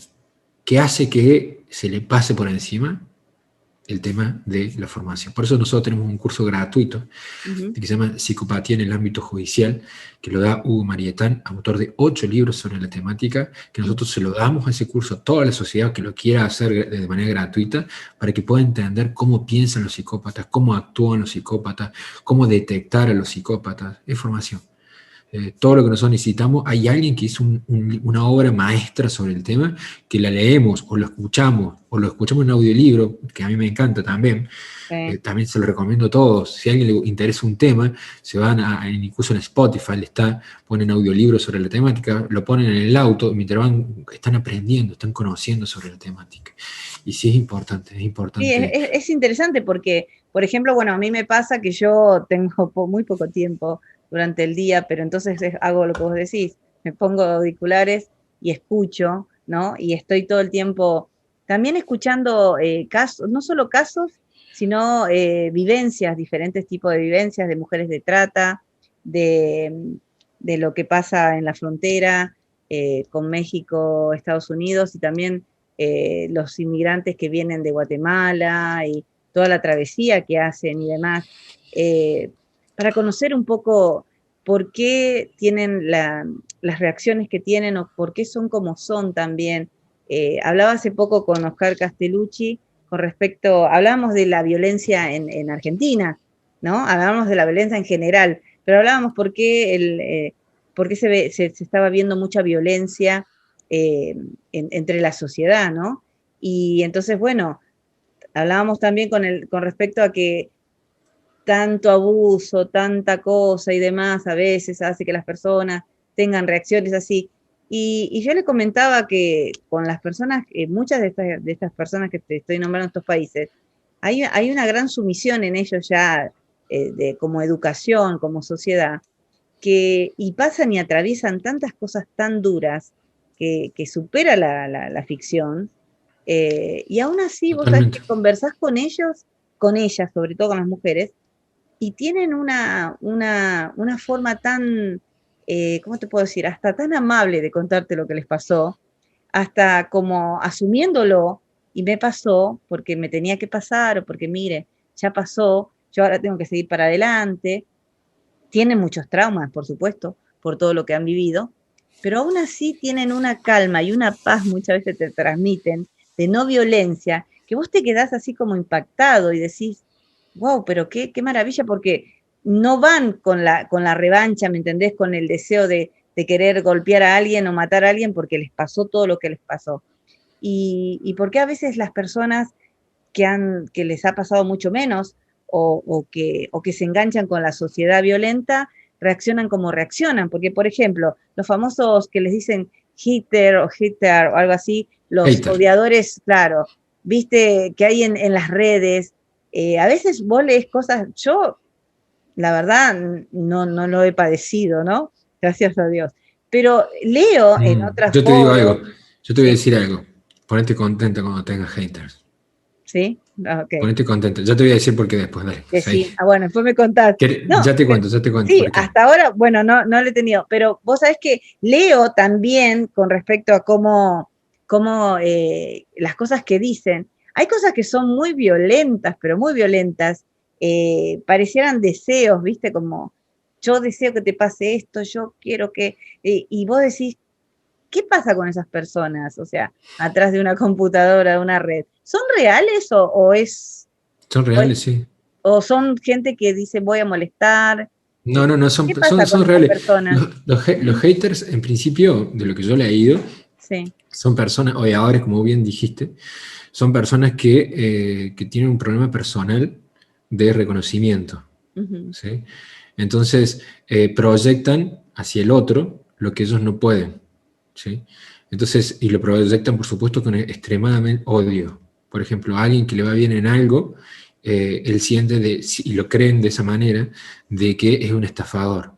que hace que se le pase por encima el tema de la formación. Por eso nosotros tenemos un curso gratuito Ujú. que se llama Psicopatía en el ámbito judicial, que lo da Hugo Marietán, autor de 8 libros sobre la temática, que Mm. nosotros se lo damos a ese curso a toda la sociedad que lo quiera hacer de manera gratuita, para que pueda entender cómo piensan los psicópatas, cómo actúan los psicópatas, cómo detectar a los psicópatas. Es formación. Todo lo que nosotros necesitamos, hay alguien que hizo una obra maestra sobre el tema, que la leemos o lo escuchamos en un audiolibro, que a mí me encanta también. Sí. También se lo recomiendo a todos. Si a alguien le interesa un tema, se van incluso en Spotify, ponen audiolibros sobre la temática, lo ponen en el auto, mientras están aprendiendo, están conociendo sobre la temática. Y sí es Sí, importante. es interesante porque, por ejemplo, bueno, a mí me pasa que yo tengo muy poco tiempo durante el día, pero entonces hago lo que vos decís, me pongo auriculares y escucho, ¿no? Y estoy todo el tiempo también escuchando casos, no solo casos, sino vivencias, diferentes tipos de vivencias de mujeres de trata, de, de lo que pasa en la frontera con México, Estados Unidos y también los inmigrantes que vienen de Guatemala y toda la travesía que hacen y demás, eh, para conocer un poco por qué tienen las reacciones que tienen o por qué son como son también. Hablaba hace poco con Oscar Castellucci con respecto, hablábamos de la violencia en Argentina, ¿no? Hablábamos de la violencia en general, pero hablábamos por qué se estaba viendo mucha violencia entre la sociedad, ¿no? Y entonces, bueno, hablábamos también con respecto a que tanto abuso, tanta cosa y demás a veces hace que las personas tengan reacciones así. Y yo le comentaba que con las personas, muchas de estas personas que te estoy nombrando en estos países, hay una gran sumisión en ellos ya como educación, como sociedad, y pasan y atraviesan tantas cosas tan duras que supera la ficción, y aún así vos sabés Totalmente. que conversás con ellos, con ellas, sobre todo con las mujeres, y tienen una forma tan, ¿cómo te puedo decir? Hasta tan amable de contarte lo que les pasó, hasta como asumiéndolo, y me pasó porque me tenía que pasar, o porque mire, ya pasó, yo ahora tengo que seguir para adelante. Tienen muchos traumas, por supuesto, por todo lo que han vivido, pero aún así tienen una calma y una paz, muchas veces te transmiten, de no violencia, que vos te quedás así como impactado y decís, wow, pero qué maravilla, porque no van con la revancha, ¿me entendés? Con el deseo de querer golpear a alguien o matar a alguien porque les pasó todo lo que les pasó. Y porque a veces las personas que les ha pasado mucho menos o que se enganchan con la sociedad violenta, reaccionan como reaccionan, porque por ejemplo, los famosos que les dicen hitter o algo así, los Hater. odiadores, claro, viste que hay en las redes, a veces vos lees cosas, yo la verdad no lo he padecido, ¿no? Gracias a Dios. Pero leo en otras Yo te digo foros, algo, yo te voy a sí, decir algo. Ponete contenta cuando tengas haters. sí, ok. Ponete contenta. Ya te voy a decir por qué después, dale. Sí. Sí. Ah, bueno, después me contás. No, Ya te cuento sí, por qué. hasta ahora, bueno, no lo he tenido, pero vos sabés que leo también con respecto a cómo las cosas que dicen, hay cosas que son muy violentas, pero muy violentas, parecieran deseos, ¿viste? Como yo deseo que te pase esto, yo quiero que, y vos decís, ¿qué pasa con esas personas? O sea, atrás de una computadora, de una red, ¿son reales Son o es reales, sí. o son gente que dice voy a molestar? No, no, no, ¿Qué pasa con son esas reales. personas? Los haters, en principio, de lo que yo le he ido, Sí. son personas, odiadores, como bien dijiste, son personas que tienen un problema personal de reconocimiento. Ujú. ¿Sí? Entonces, proyectan hacia el otro lo que ellos no pueden. ¿Sí? Entonces, y lo proyectan, por supuesto, con extremadamente odio. Por ejemplo, a alguien que le va bien en algo, él siente, y lo creen de esa manera, de que es un estafador,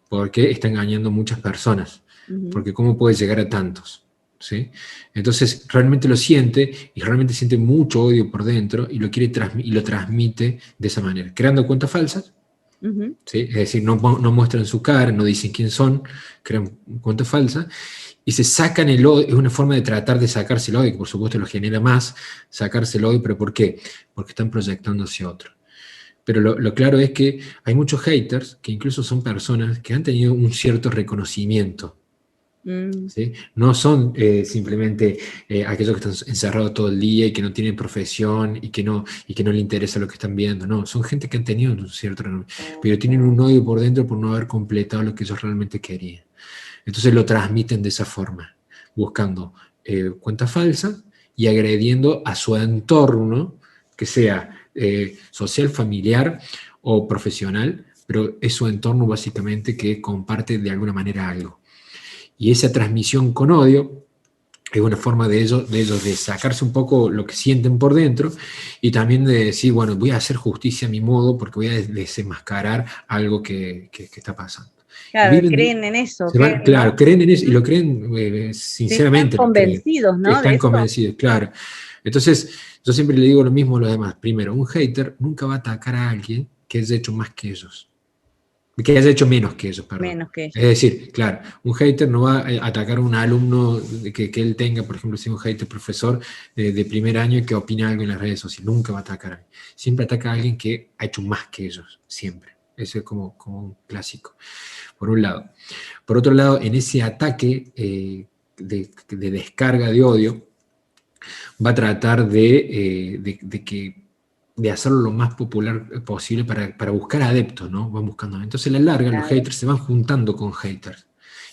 porque está engañando a muchas personas, Ujú. porque ¿cómo puede llegar a tantos? ¿Sí? Entonces realmente lo siente y realmente siente mucho odio por dentro y y lo transmite de esa manera, creando cuentas falsas. Ujú. ¿Sí? Es decir, no muestran su cara, no dicen quién son, crean cuentas falsas y se sacan el odio. Es una forma de tratar de sacarse el odio, que por supuesto lo genera más, sacarse el odio, pero ¿por qué? Porque están proyectando hacia otro. Pero lo claro es que hay muchos haters que incluso son personas que han tenido un cierto reconocimiento. Mm. ¿Sí? No son simplemente aquellos que están encerrados todo el día y que no tienen profesión y que no le interesa lo que están viendo. No, son gente que han tenido un cierto reconocimiento, pero tienen un odio por dentro por no haber completado lo que ellos realmente querían. Entonces lo transmiten de esa forma, buscando cuentas falsas y agrediendo a su entorno, que sea social, familiar o profesional, pero es su entorno básicamente que comparte de alguna manera algo. Y esa transmisión con odio es una forma de ellos de sacarse un poco lo que sienten por dentro y también de decir, bueno, voy a hacer justicia a mi modo porque voy a desenmascarar algo que está pasando. Y Claro, viven, creen en eso, se van, creen, ¿no? claro, creen en eso y Ujú. lo creen, Sí, están sinceramente lo creen, convencidos, ¿no? De están eso. convencidos, claro. Entonces, yo siempre le digo lo mismo a los demás. Primero, un hater nunca va a atacar a alguien que haya hecho más que ellos. Que haya hecho menos que ellos, perdón. Menos que Es ellos. decir, claro, un hater no va a atacar a un alumno que él tenga, por ejemplo, si un hater profesor de primer año y que opina algo en las redes sociales, nunca va a atacar a alguien. Siempre ataca a alguien que ha hecho más que ellos, siempre. Eso es como un clásico, por un lado. Por otro lado, en ese ataque de descarga de odio, va a tratar de hacerlo lo más popular posible para buscar adeptos, ¿no? Van buscando. Entonces, a la larga, los Claro. haters se van juntando con haters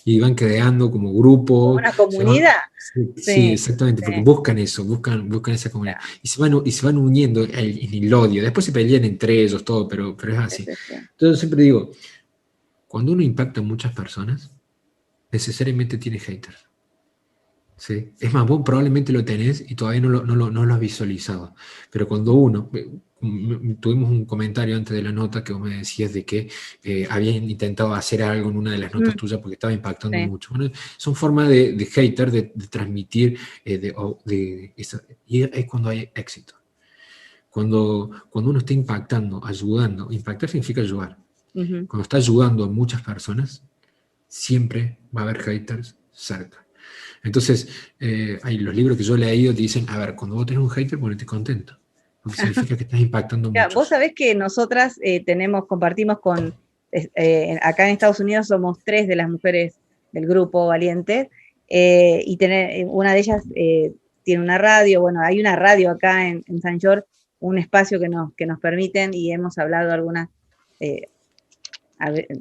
y van creando como Como grupos, una comunidad. sí, sí, Sí, exactamente, porque sí, buscan eso, buscan esa comunidad claro. y se van uniendo en el odio. Después se pelean entre ellos, todo, pero es Sí, así. sí, sí. Entonces, siempre digo, cuando uno impacta a muchas personas, necesariamente tiene haters. ¿Sí? Es más, vos probablemente lo tenés y todavía no lo has visualizado. Pero cuando uno, tuvimos un comentario antes de la nota que vos me decías de que habían intentado hacer algo en una de las notas Mm, tuyas porque estaba impactando sí. mucho. Bueno, son formas de hater, de transmitir, y es cuando hay éxito. Cuando uno está impactando, ayudando, impactar significa ayudar. Ujú. Cuando está ayudando a muchas personas, siempre va a haber haters cerca. Entonces, hay los libros que yo he leído te dicen, a ver, cuando vos tenés un hater, ponete contento, porque significa que estás impactando a Ya, vos muchos. sabés que nosotras compartimos acá en Estados Unidos somos 3 de las mujeres del grupo Valientes, y una de ellas tiene una radio, bueno, hay una radio acá en San George, un espacio que nos permiten y hemos hablado eh,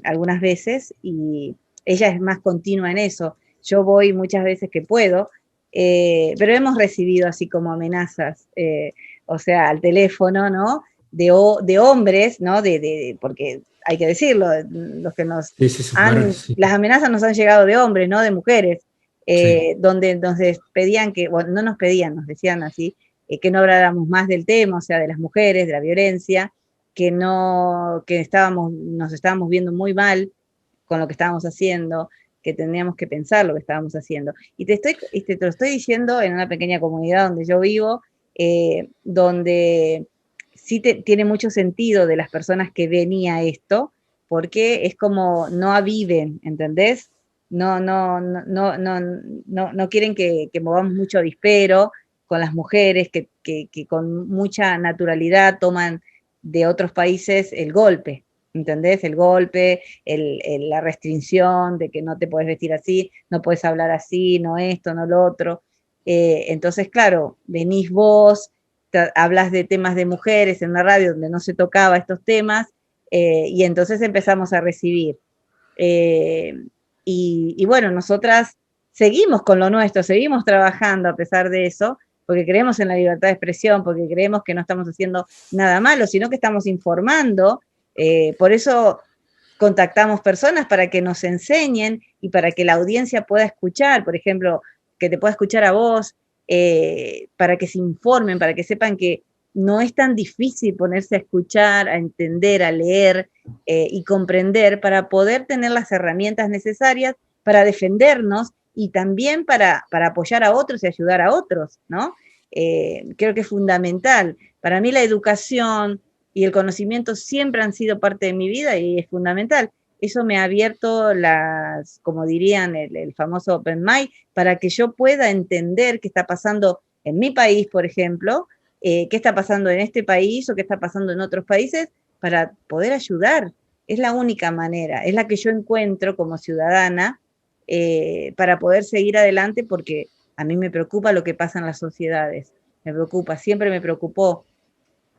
algunas veces y ella es más continua en eso. Yo voy muchas veces que puedo, pero hemos recibido así como amenazas, o sea, al teléfono, ¿no? De hombres, ¿no? Porque hay que decirlo, los que Sí, sí, sus varones, sí. las amenazas nos han llegado de hombres, no de mujeres, Sí. donde nos pedían que, bueno, no nos pedían, nos decían así, que no habláramos más del tema, o sea, de las mujeres, de la violencia, que no, que nos estábamos viendo muy mal con lo que estábamos haciendo, que tendríamos que pensar lo que estábamos haciendo. Y te lo estoy diciendo en una pequeña comunidad donde yo vivo, donde sí tiene mucho sentido de las personas que venía esto, porque es como no aviven, ¿entendés? No quieren que movamos mucho avispero con las mujeres que con mucha naturalidad toman de otros países el golpe, ¿entendés? El golpe, la restricción de que no te puedes vestir así, no puedes hablar así, no esto, no lo otro. Entonces, claro, venís vos, hablas de temas de mujeres en la radio donde no se tocaba estos temas, y entonces empezamos a recibir. Eh, y bueno, nosotras seguimos con lo nuestro, seguimos trabajando a pesar de eso, porque creemos en la libertad de expresión, porque creemos que no estamos haciendo nada malo, sino que estamos informando. Por eso contactamos personas para que nos enseñen y para que la audiencia pueda escuchar, por ejemplo, que te pueda escuchar a vos, para que se informen, para que sepan que no es tan difícil ponerse a escuchar, a entender, a leer y comprender para poder tener las herramientas necesarias para defendernos y también para apoyar a otros y ayudar a otros, ¿no? Creo que es fundamental. Para mí la educación y el conocimiento siempre han sido parte de mi vida y es fundamental. Eso me ha abierto las, como dirían, el famoso Open Mind, para que yo pueda entender qué está pasando en mi país, por ejemplo, qué está pasando en este país o qué está pasando en otros países, para poder ayudar. Es la única manera, es la que yo encuentro como ciudadana para poder seguir adelante, porque a mí me preocupa lo que pasa en las sociedades. Me preocupa, siempre me preocupó.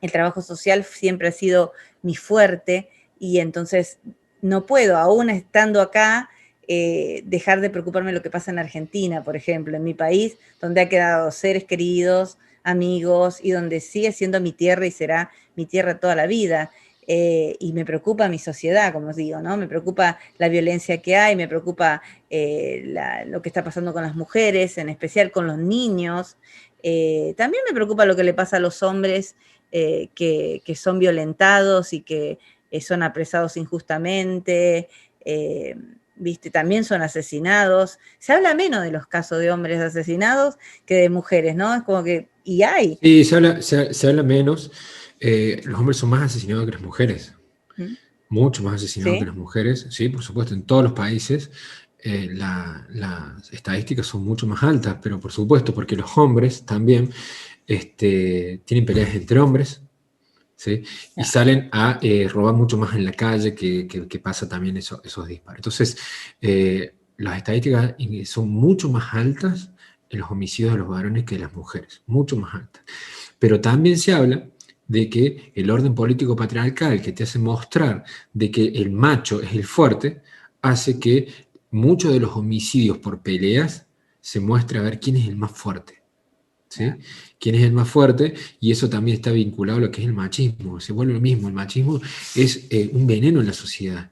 El trabajo social siempre ha sido mi fuerte y entonces no puedo, aún estando acá, dejar de preocuparme lo que pasa en Argentina, por ejemplo, en mi país, donde ha quedado seres queridos, amigos, y donde sigue siendo mi tierra y será mi tierra toda la vida. Y me preocupa mi sociedad, como os digo, ¿no? Me preocupa la violencia que hay, me preocupa lo que está pasando con las mujeres, en especial con los niños. También me preocupa lo que le pasa a los hombres que son violentados y que son apresados injustamente, ¿viste? También son asesinados. Se habla menos de los casos de hombres asesinados que de mujeres, ¿no? Es como que, y hay. Sí, se habla menos. Los hombres son más asesinados que las mujeres, ¿Mm? mucho más asesinados que ¿Sí? las mujeres, sí, por supuesto, en todos los países las estadísticas son mucho más altas, pero por supuesto, porque los hombres también tienen peleas entre hombres, ¿sí? Y No. salen a robar mucho más en la calle que pasa también esos disparos. Entonces, las estadísticas son mucho más altas en los homicidios de los varones que de las mujeres, mucho más altas. Pero también se habla de que el orden político patriarcal que te hace mostrar de que el macho es el fuerte, hace que muchos de los homicidios por peleas se muestre a ver quién es el más fuerte. ¿Sí? ¿Quién es el más fuerte? Y eso también está vinculado a lo que es el machismo. Se vuelve lo mismo. El machismo es un veneno en la sociedad.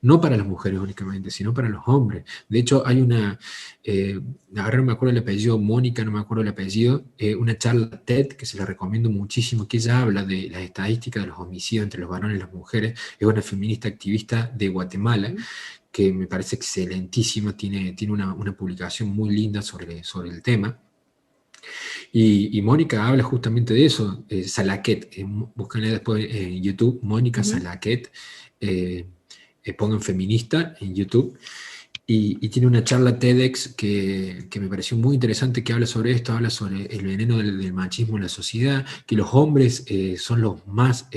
No para las mujeres únicamente, sino para los hombres. De hecho, hay ahora no me acuerdo el apellido, Mónica, no me acuerdo el apellido, una charla TED que se la recomiendo muchísimo, que ella habla de las estadísticas de los homicidios entre los varones y las mujeres. Es una feminista activista de Guatemala, que me parece excelentísima, tiene una publicación muy linda sobre el tema. Y Mónica habla justamente de eso, Salaquet, búsquenle después en YouTube, Mónica Salaquet, pongan feminista en YouTube, y tiene una charla TEDx que me pareció muy interesante, que habla sobre esto, habla sobre el veneno del machismo en la sociedad, que los hombres son los más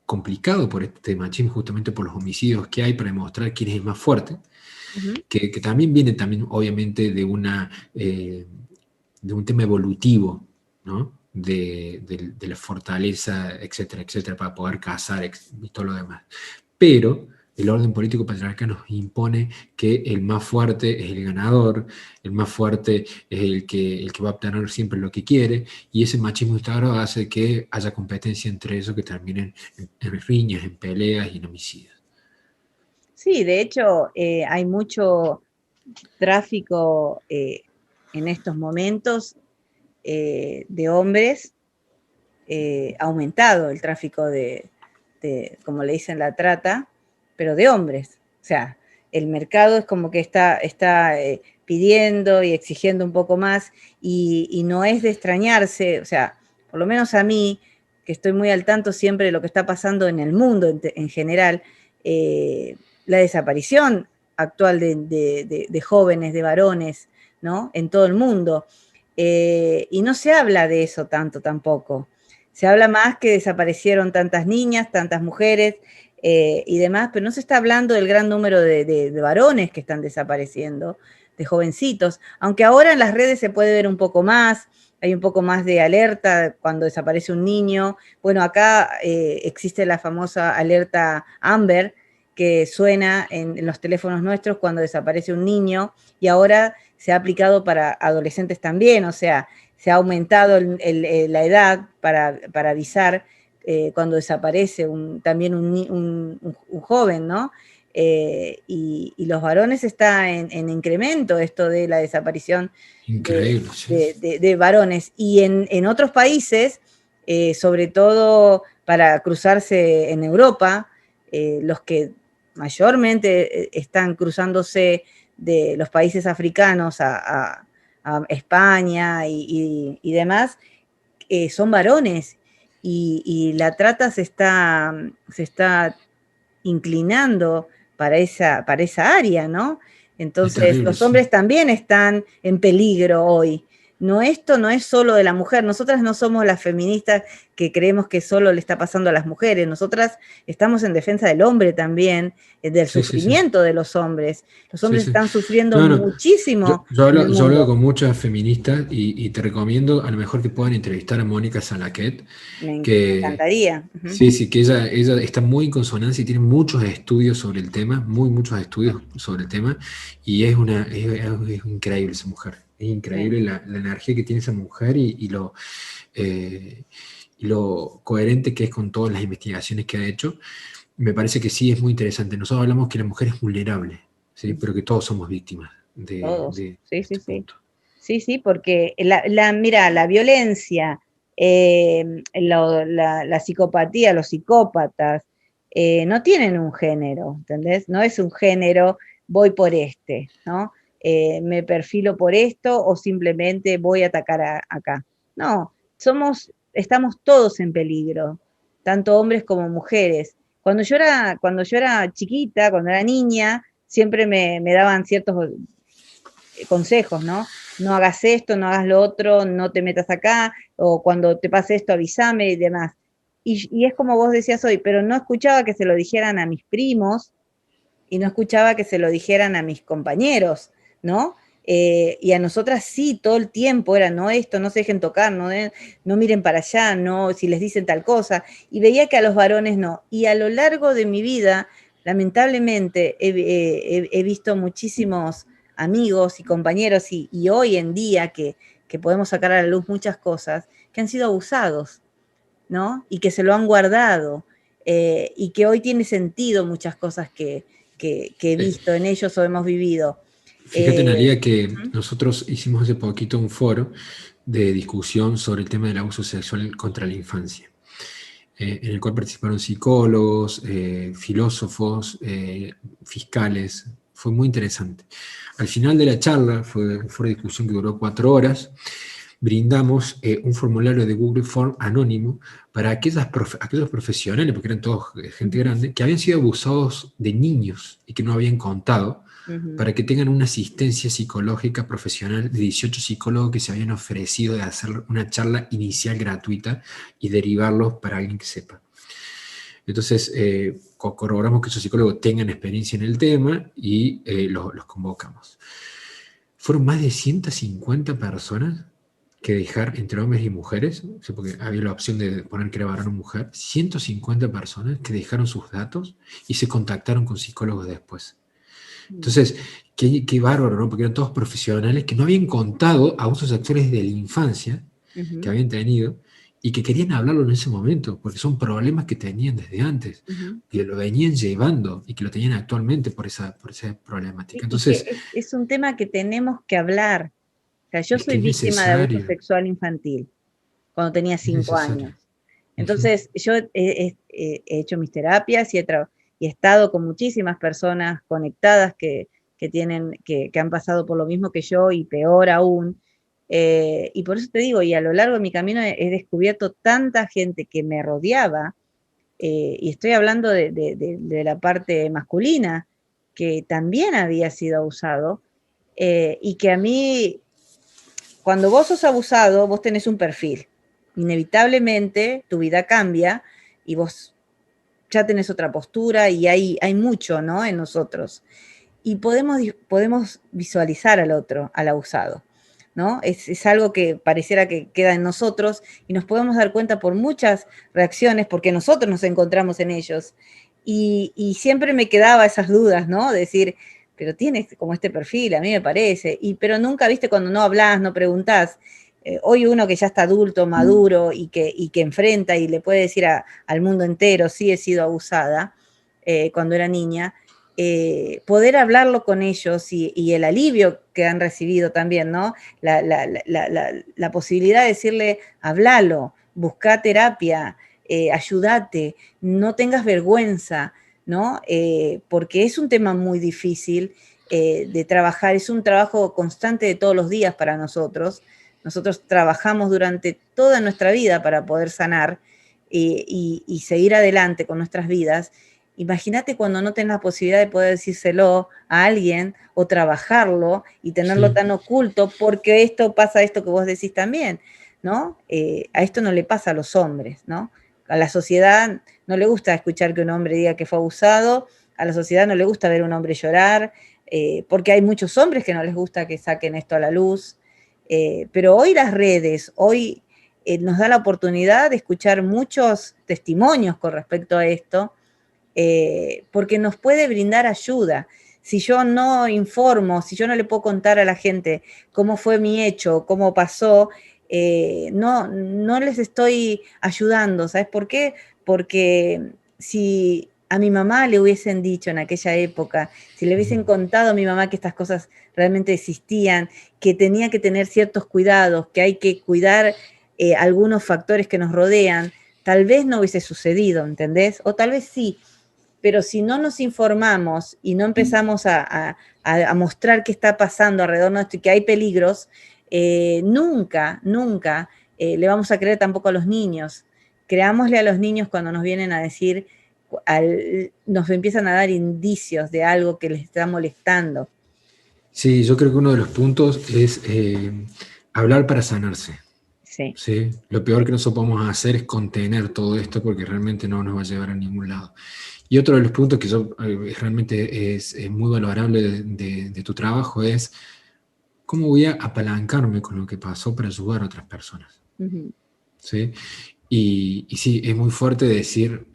complicados por este machismo, justamente por los homicidios que hay para demostrar quién es el más fuerte, que también viene también obviamente de un tema evolutivo, ¿no? De la fortaleza, etcétera, etcétera, para poder cazar y todo lo demás. Pero el orden político patriarcal nos impone que el más fuerte es el ganador, el más fuerte es el que va a obtener siempre lo que quiere, y ese machismo instaurado hace que haya competencia entre ellos que terminen en riñas, en peleas y en homicidios. Sí, de hecho, hay mucho tráfico en estos momentos de hombres, aumentado el tráfico como le dicen, la trata, pero de hombres. O sea, el mercado es como que está pidiendo y exigiendo un poco más y no es de extrañarse, o sea, por lo menos a mí, que estoy muy al tanto siempre de lo que está pasando en el mundo en general, la desaparición actual de jóvenes, de varones, ¿no? En todo el mundo. Y no se habla de eso tanto tampoco. Se habla más que desaparecieron tantas niñas, tantas mujeres y demás, pero no se está hablando del gran número de varones que están desapareciendo, de jovencitos, aunque ahora en las redes se puede ver un poco más, hay un poco más de alerta cuando desaparece un niño. Bueno, acá existe la famosa alerta Amber, que suena en los teléfonos nuestros cuando desaparece un niño, y ahora se ha aplicado para adolescentes también, o sea, se ha aumentado la edad para avisar cuando desaparece también un joven, ¿no? Y los varones está en incremento esto de la desaparición Increíble, sí. de varones. Y en otros países, sobre todo para cruzarse en Europa, los que mayormente están cruzándose de los países africanos a España y demás, son varones. Y la trata se está inclinando para esa área, ¿no? Es Entonces, terrible, los sí. hombres también están en peligro hoy. No, esto no es solo de la mujer. Nosotras no somos las feministas que creemos que solo le está pasando a las mujeres. Nosotras estamos en defensa del hombre también, del Sí, sí, sí. sufrimiento de los hombres. Los Sí, hombres sí. están sufriendo No, no. Yo, muchísimo yo, en el hablo, yo hablo mundo. con muchas feministas y te recomiendo a lo mejor que puedan entrevistar a Mónica Salaquet, Me que encantaría. Uh-huh. sí, sí, que ella está muy en consonancia y tiene muchos estudios sobre el tema, muchos estudios sobre el tema, y es increíble esa mujer. Es Sí. increíble la energía que tiene esa mujer eh, y lo coherente que es con todas las investigaciones que ha hecho. Me parece que sí es muy interesante. Nosotros hablamos que la mujer es vulnerable, ¿sí? Pero que todos somos víctimas Todos, de sí, sí, este sí. punto. Sí, sí, porque mira, la violencia, la psicopatía, los psicópatas, no tienen un género, ¿entendés? No es un género, voy por ¿no? Me perfilo por esto o simplemente voy a atacar acá. No, estamos todos en peligro, tanto hombres como mujeres. Cuando yo era chiquita, cuando era niña, siempre me daban ciertos consejos, ¿no? No hagas esto, no hagas lo otro, no te metas acá, o cuando te pase esto, avísame y demás. Y es como vos decías hoy, pero no escuchaba que se lo dijeran a mis primos y no escuchaba que se lo dijeran a mis compañeros, ¿no? Y a nosotras sí, todo el tiempo era, no esto, no se dejen tocar, no miren para allá, no, si les dicen tal cosa. Y veía que a los varones no. Y a lo largo de mi vida, lamentablemente, he visto muchísimos amigos y compañeros y hoy en día que podemos sacar a la luz muchas cosas, que han sido abusados, ¿no? Y que se lo han guardado. Y que hoy tiene sentido muchas cosas que he Eh, visto en ellos o hemos vivido. Fíjate, Analia, que Uh-huh. nosotros hicimos hace poquito un foro de discusión sobre el tema del abuso sexual contra la infancia, en el cual participaron psicólogos, filósofos, fiscales. Fue muy interesante. Al final de la charla, fue un foro de discusión que duró 4 horas, brindamos un formulario de Google Form anónimo para aquellos profesionales, porque eran todos gente Uh-huh. grande, que habían sido abusados de niños y que no habían contado, Uh-huh. para que tengan una asistencia psicológica profesional de 18 psicólogos que se habían ofrecido de hacer una charla inicial gratuita y derivarlos para alguien que sepa. Entonces, corroboramos que esos psicólogos tengan experiencia en el tema y los convocamos. Fueron más de 150 personas que dejar entre hombres y mujeres, o sea, porque había la opción de poner que era varón o mujer, 150 personas que dejaron sus datos y se contactaron con psicólogos después. Entonces, qué bárbaro, ¿no? Porque eran todos profesionales que no habían contado abusos sexuales de la infancia que habían tenido y que querían hablarlo en ese momento, porque son problemas que tenían desde antes, que lo venían llevando y que lo tenían actualmente por esa problemática. Y que Entonces, es un tema que tenemos que hablar. O sea, yo es que soy es víctima de abuso necesario, sexual infantil cuando tenía es 5 necesario. años. Entonces, yo he hecho mis terapias y he estado con muchísimas personas conectadas que han pasado por lo mismo que yo y peor aún. Y por eso te digo, y a lo largo de mi camino he descubierto tanta gente que me rodeaba, y estoy hablando de la parte masculina, que también había sido abusado, y que a mí, cuando vos sos abusado, vos tenés un perfil. Inevitablemente tu vida cambia y vos ya tenés otra postura y hay mucho, ¿no? En nosotros. Y podemos visualizar al otro, al abusado, ¿no? Es algo que pareciera que queda en nosotros y nos podemos dar cuenta por muchas reacciones porque nosotros nos encontramos en ellos. Y siempre me quedaba esas dudas, ¿no? De decir, pero tienes como este perfil, a mí me parece, pero nunca, viste, cuando no hablas, no preguntás. Hoy uno que ya está adulto, maduro y que enfrenta y le puede decir al mundo entero, sí he sido abusada cuando era niña, poder hablarlo con ellos y el alivio que han recibido también, ¿no? La posibilidad de decirle, hablalo, busca terapia, ayúdate, no tengas vergüenza, ¿no? Porque es un tema muy difícil de trabajar, es un trabajo constante de todos los días para nosotros. Nosotros trabajamos durante toda nuestra vida para poder sanar y seguir adelante con nuestras vidas. Imagínate cuando no tenés la posibilidad de poder decírselo a alguien o trabajarlo y tenerlo Sí, tan oculto, porque esto pasa, esto que vos decís también, ¿no? A esto no le pasa a los hombres, ¿no? A la sociedad no le gusta escuchar que un hombre diga que fue abusado, a la sociedad no le gusta ver a un hombre llorar, porque hay muchos hombres que no les gusta que saquen esto a la luz, pero hoy las redes, hoy nos da la oportunidad de escuchar muchos testimonios con respecto a esto, porque nos puede brindar ayuda. Si yo no informo, si yo no le puedo contar a la gente cómo fue mi hecho, cómo pasó, no les estoy ayudando. ¿Sabes por qué? Porque si a mi mamá le hubiesen dicho en aquella época, si le hubiesen contado a mi mamá que estas cosas realmente existían, que tenía que tener ciertos cuidados, que hay que cuidar algunos factores que nos rodean, tal vez no hubiese sucedido, ¿entendés? O tal vez sí, pero si no nos informamos y no empezamos a mostrar qué está pasando alrededor nuestro y que hay peligros, nunca le vamos a creer tampoco a los niños. Creámosle a los niños cuando nos vienen a decir, nos empiezan a dar indicios de algo que les está molestando. sí, yo creo que uno de los puntos es hablar para sanarse. Sí. ¿Sí? Lo peor que nosotros podemos hacer es contener todo esto porque realmente no nos va a llevar a ningún lado. Y otro de los puntos que yo realmente es muy valorable de tu trabajo es cómo voy a apalancarme con lo que pasó para ayudar a otras personas. Ujú. ¿Sí? Y sí, es muy fuerte decir,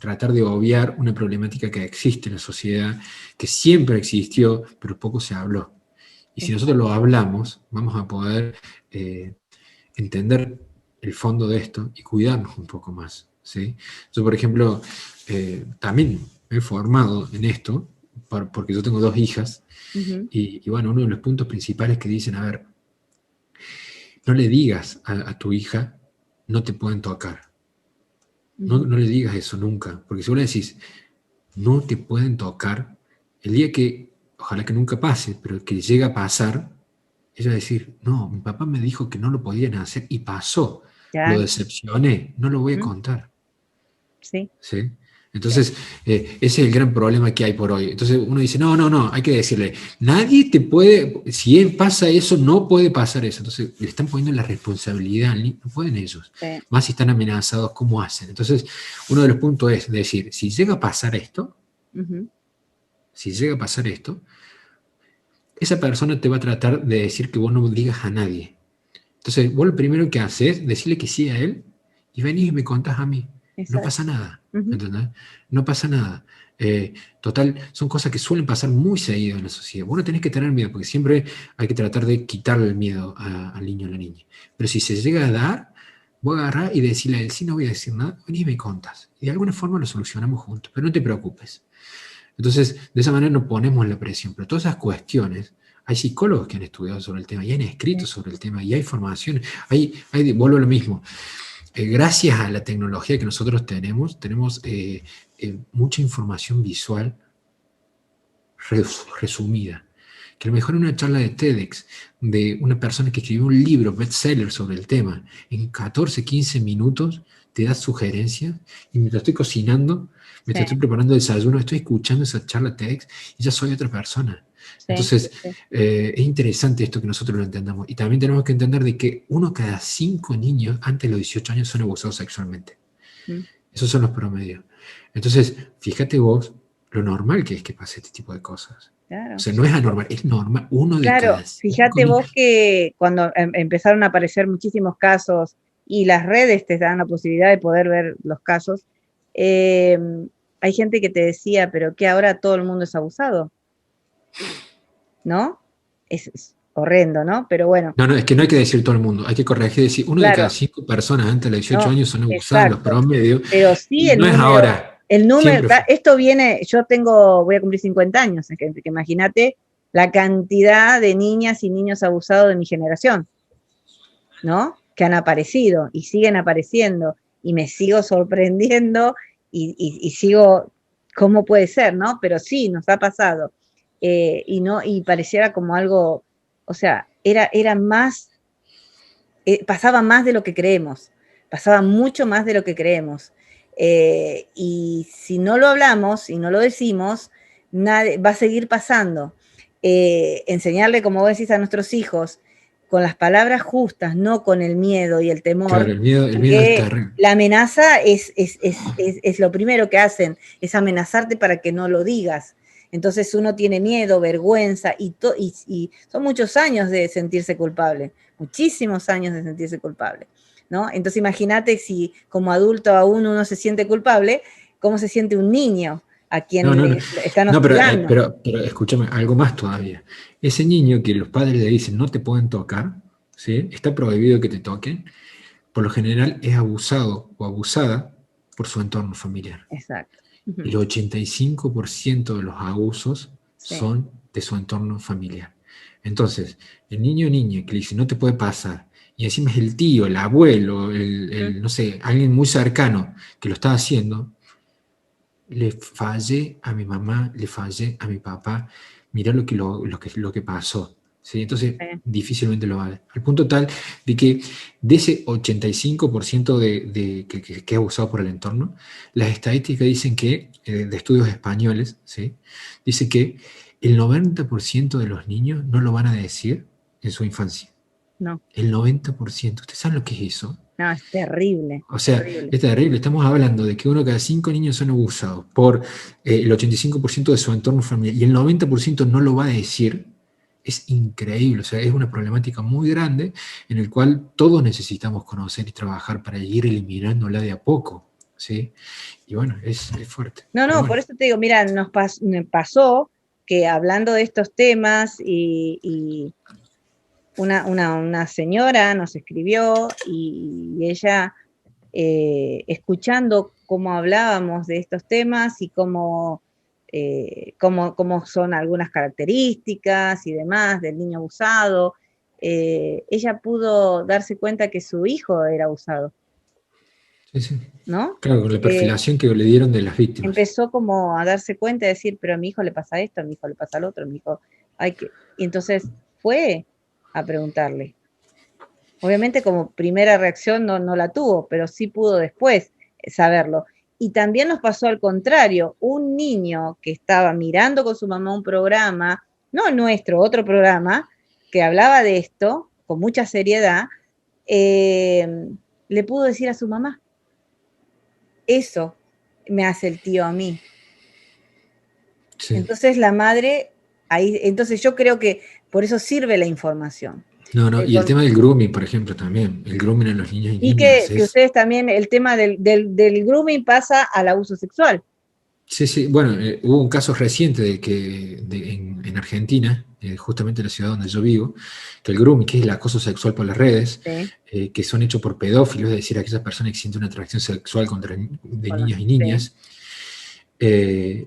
tratar de obviar una problemática que existe en la sociedad, que siempre existió, pero poco se habló. Y si nosotros lo hablamos, vamos a poder entender el fondo de esto y cuidarnos un poco más. ¿Sí? Yo, por ejemplo, también me he formado en esto, porque yo tengo 2 hijas, Ujú. y bueno, uno de los puntos principales que dicen, a ver, no le digas a tu hija, no te pueden tocar. No, Ujú. no le digas eso nunca, porque si vos le decís, no te pueden tocar, el día que, ojalá que nunca pase, pero que llega a pasar, ella va a decir, no, mi papá me dijo que no lo podían hacer y pasó, lo Ya. decepcioné, no lo voy a Ujú. contar. Sí, ¿Sí? sí. Entonces, ese es el gran problema que hay por hoy. Entonces uno dice, no, no, no, hay que decirle, nadie te puede, si él pasa eso, no puede pasar eso. Entonces le están poniendo la responsabilidad al niño, no pueden ellos. Sí. Más si están amenazados, ¿cómo hacen? Entonces, uno de los puntos es decir, si llega a pasar esto, Ujú. si llega a pasar esto, esa persona te va a tratar de decir que vos no digas a nadie. Entonces, vos lo primero que haces, decirle que sí a él, y venís y me contás a mí. No Exacto. pasa nada, Ujú. ¿entendés? No pasa nada. Total, son cosas que suelen pasar muy seguido en la sociedad. Vos no tenés que tener miedo, porque siempre hay que tratar de quitarle el miedo al niño o a la niña. Pero si se llega a dar, voy a agarrar y decirle a él, sí, no voy a decir nada, vení y me contas. Y de alguna forma lo solucionamos juntos, pero no te preocupes. Entonces, de esa manera no ponemos la presión, pero todas esas cuestiones, hay psicólogos que han estudiado sobre el tema y han escrito Sí. sobre el tema y hay formación, vuelvo a lo mismo. Gracias a la tecnología que nosotros tenemos mucha información visual resumida. Que a lo mejor en una charla de TEDx de una persona que escribió un libro bestseller sobre el tema, en 14, 15 minutos te da sugerencias y mientras estoy cocinando, Sí, mientras estoy preparando el desayuno, estoy escuchando esa charla TEDx y ya soy otra persona. sí, Entonces, sí. es interesante esto que nosotros lo entendamos. Y también tenemos que entender de que 1 cada 5 niños antes de los 18 años son abusados sexualmente. Mm. Esos son los promedios. Entonces, fíjate vos lo normal que es que pase este tipo de cosas. O Claro. sea, no es anormal, es normal. Uno de Claro, cada cinco fíjate vos niños. que cuando empezaron a aparecer muchísimos casos y las redes te dan la posibilidad de poder ver los casos, eh, hay gente que te decía, pero que ahora todo el mundo es abusado, ¿no? Es horrendo, ¿no? Pero bueno, No, no, es que no hay que decir todo el mundo, hay que corregir, decir, 1 de cada 5 personas antes de los 18 no, años son abusadas, los exacto. promedios, Pero sí y no es ahora, el número, siempre fue. esto viene, voy a cumplir 50 años, que imagínate la cantidad de niñas y niños abusados de mi generación, ¿no? Que han aparecido y siguen apareciendo y me sigo sorprendiendo y sigo, ¿cómo puede ser, no? Pero sí, nos ha pasado. Y no, y pareciera como algo, o sea, era más, pasaba más de lo que creemos, pasaba mucho más de lo que creemos. Y si no lo hablamos y no lo decimos, va a seguir pasando. Enseñarle, como vos decís, a nuestros hijos, con las palabras justas, no con el miedo y el temor, Claro, el miedo es porque terrible. la amenaza es lo primero que hacen, es amenazarte para que no lo digas. Entonces uno tiene miedo, vergüenza y son muchos años de sentirse culpable, muchísimos años de sentirse culpable, ¿no? Entonces imagínate si como adulto aún uno se siente culpable, ¿cómo se siente un niño a No, quien no, no. le están No, hostigando? pero escúchame, algo más todavía. Ese niño que los padres le dicen no te pueden tocar, ¿sí? Está prohibido que te toquen, por lo general es abusado o abusada por su entorno familiar. Exacto. El 85% de los abusos Sí. son de su entorno familiar. Entonces, el niño o niña que le dice no te puede pasar, y encima es el tío, el abuelo, no sé, alguien muy cercano que lo está haciendo, le fallé a mi mamá, le fallé a mi papá, mirá lo que pasó. ¿Sí? Entonces, Sí. difícilmente lo vale. Al punto tal de que de ese 85% que es abusado por el entorno, las estadísticas dicen que, de estudios españoles, ¿sí? Dice que el 90% de los niños no lo van a decir en su infancia. No, El 90%. ¿Ustedes saben lo que es eso? no, es terrible, O sea, terrible. es terrible. Estamos hablando de que 1 cada 5 niños son abusados por el 85% de su entorno familiar y el 90% no lo va a decir. Es increíble. O sea, es una problemática muy grande en el cual todos necesitamos conocer y trabajar para ir eliminándola de a poco. ¿Sí? Y bueno, es fuerte. No, Pero no, por bueno, eso te digo, mira, me pasó que hablando de estos temas una señora nos escribió y ella, escuchando cómo hablábamos de estos temas y cómo son algunas características y demás del niño abusado, ella pudo darse cuenta que su hijo era abusado, sí, sí. ¿no? Claro, con la Eh, perfilación que le dieron de las víctimas. empezó como a darse cuenta, de decir, pero a mi hijo le pasa esto, a mi hijo le pasa lo otro, a mi hijo hay que... Y entonces fue a preguntarle. Obviamente como primera reacción no la tuvo, pero sí pudo después saberlo. Y también nos pasó al contrario, un niño que estaba mirando con su mamá un programa, no nuestro, otro programa, que hablaba de esto con mucha seriedad, le pudo decir a su mamá, eso me hace el tío a mí. Sí, Entonces la madre, ahí, entonces yo creo que por eso sirve la información. No, no, y el tema del grooming, por ejemplo, también. El grooming en los niños y Y niñas que es. ustedes también, el tema del grooming pasa al abuso sexual. Sí, sí, bueno, hubo un caso reciente en Argentina, justamente en la ciudad donde yo vivo, que el grooming, que es el acoso sexual por las redes, Sí, que son hechos por pedófilos, es decir, aquellas personas que sienten una atracción sexual de hola, niños y sí. niñas,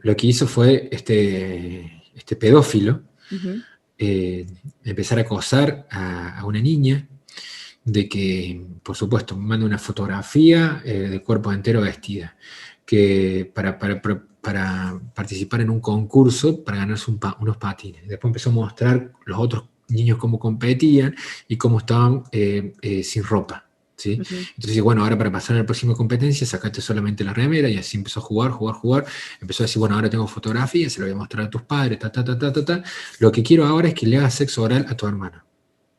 lo que hizo fue este pedófilo Ujú. eh, empezar a acosar a una niña de que, por supuesto, me manda una fotografía de cuerpo entero vestida, que para participar en un concurso para ganarse unos patines. Después empezó a mostrar los otros niños cómo competían y cómo estaban sin ropa. ¿Sí? Ujú. Entonces, bueno, ahora para pasar a la próxima competencia, sacaste solamente la remera y así empezó a jugar, jugar, jugar. Empezó a decir, bueno, ahora tengo fotografías, se lo voy a mostrar a tus padres, ta, ta, ta, ta, ta, ta. Lo que quiero ahora es que le hagas sexo oral a tu hermano.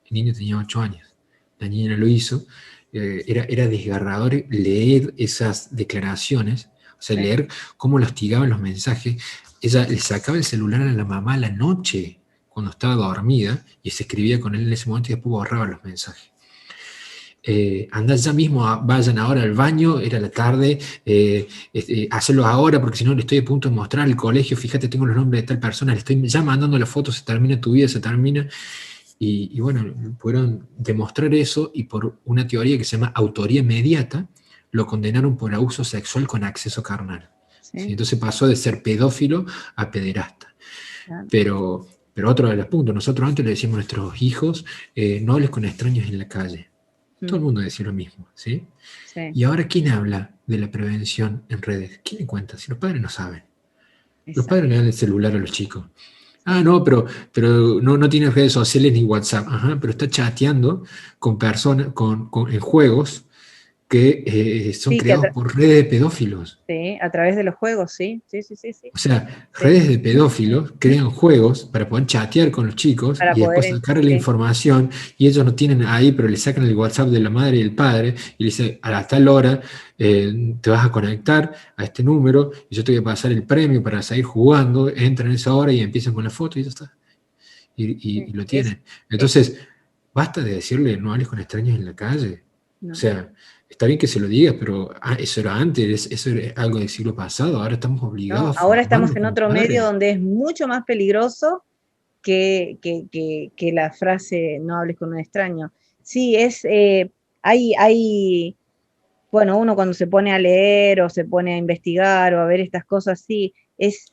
El niño tenía 8 años. La niña lo hizo. Era desgarrador leer esas declaraciones, o sea, Sí. leer cómo lo hostigaban los mensajes. Ella le sacaba el celular a la mamá a la noche, cuando estaba dormida, y se escribía con él en ese momento y después borraba los mensajes. Andá ya mismo, vayan ahora al baño, era la tarde, hacerlo ahora porque si no le estoy a punto de mostrar al colegio, fíjate, tengo los nombres de tal persona, le estoy ya mandando la foto, se termina tu vida, se termina. Y bueno, pudieron demostrar eso y por una teoría que se llama autoría inmediata, lo condenaron por abuso sexual con acceso carnal. ¿Sí? Sí, Entonces pasó de ser pedófilo a pederasta. claro. Pero, pero otro de los puntos, nosotros antes le decimos a nuestros hijos, no hables con extraños en la calle. Todo Mm, el mundo decía lo mismo, ¿sí? sí, Y ahora, ¿quién habla de la prevención en redes? ¿Quién le cuenta? Si los padres no saben. Los exacto. padres le dan el celular a los chicos. Ah, Sí. no, pero no tiene redes sociales ni WhatsApp. Ajá, pero está chateando con personas, en juegos que son Sí, que creados por redes de pedófilos. sí, a través de los juegos, sí, sí, sí, sí, sí, O sea, sí. redes de pedófilos crean juegos para poder chatear con los chicos Para y poder, después sacarle la sí, información y ellos no tienen ahí, pero le sacan el WhatsApp de la madre y el padre y le dicen, a tal hora te vas a conectar a este número y yo te voy a pasar el premio para seguir jugando, entran en esa hora y empiezan con la foto y ya está. Y sí, lo es, tienen. Entonces, basta de decirle no hables con extraños en la calle. O no. sea, está bien que se lo digas, pero eso era antes, eso era algo del siglo pasado, ahora estamos No, obligados a ahora estamos formarnos en como otro medio padres. donde es mucho más peligroso que la frase no hables con un extraño. Sí, hay, bueno, uno cuando se pone a leer o se pone a investigar o a ver estas cosas, sí, es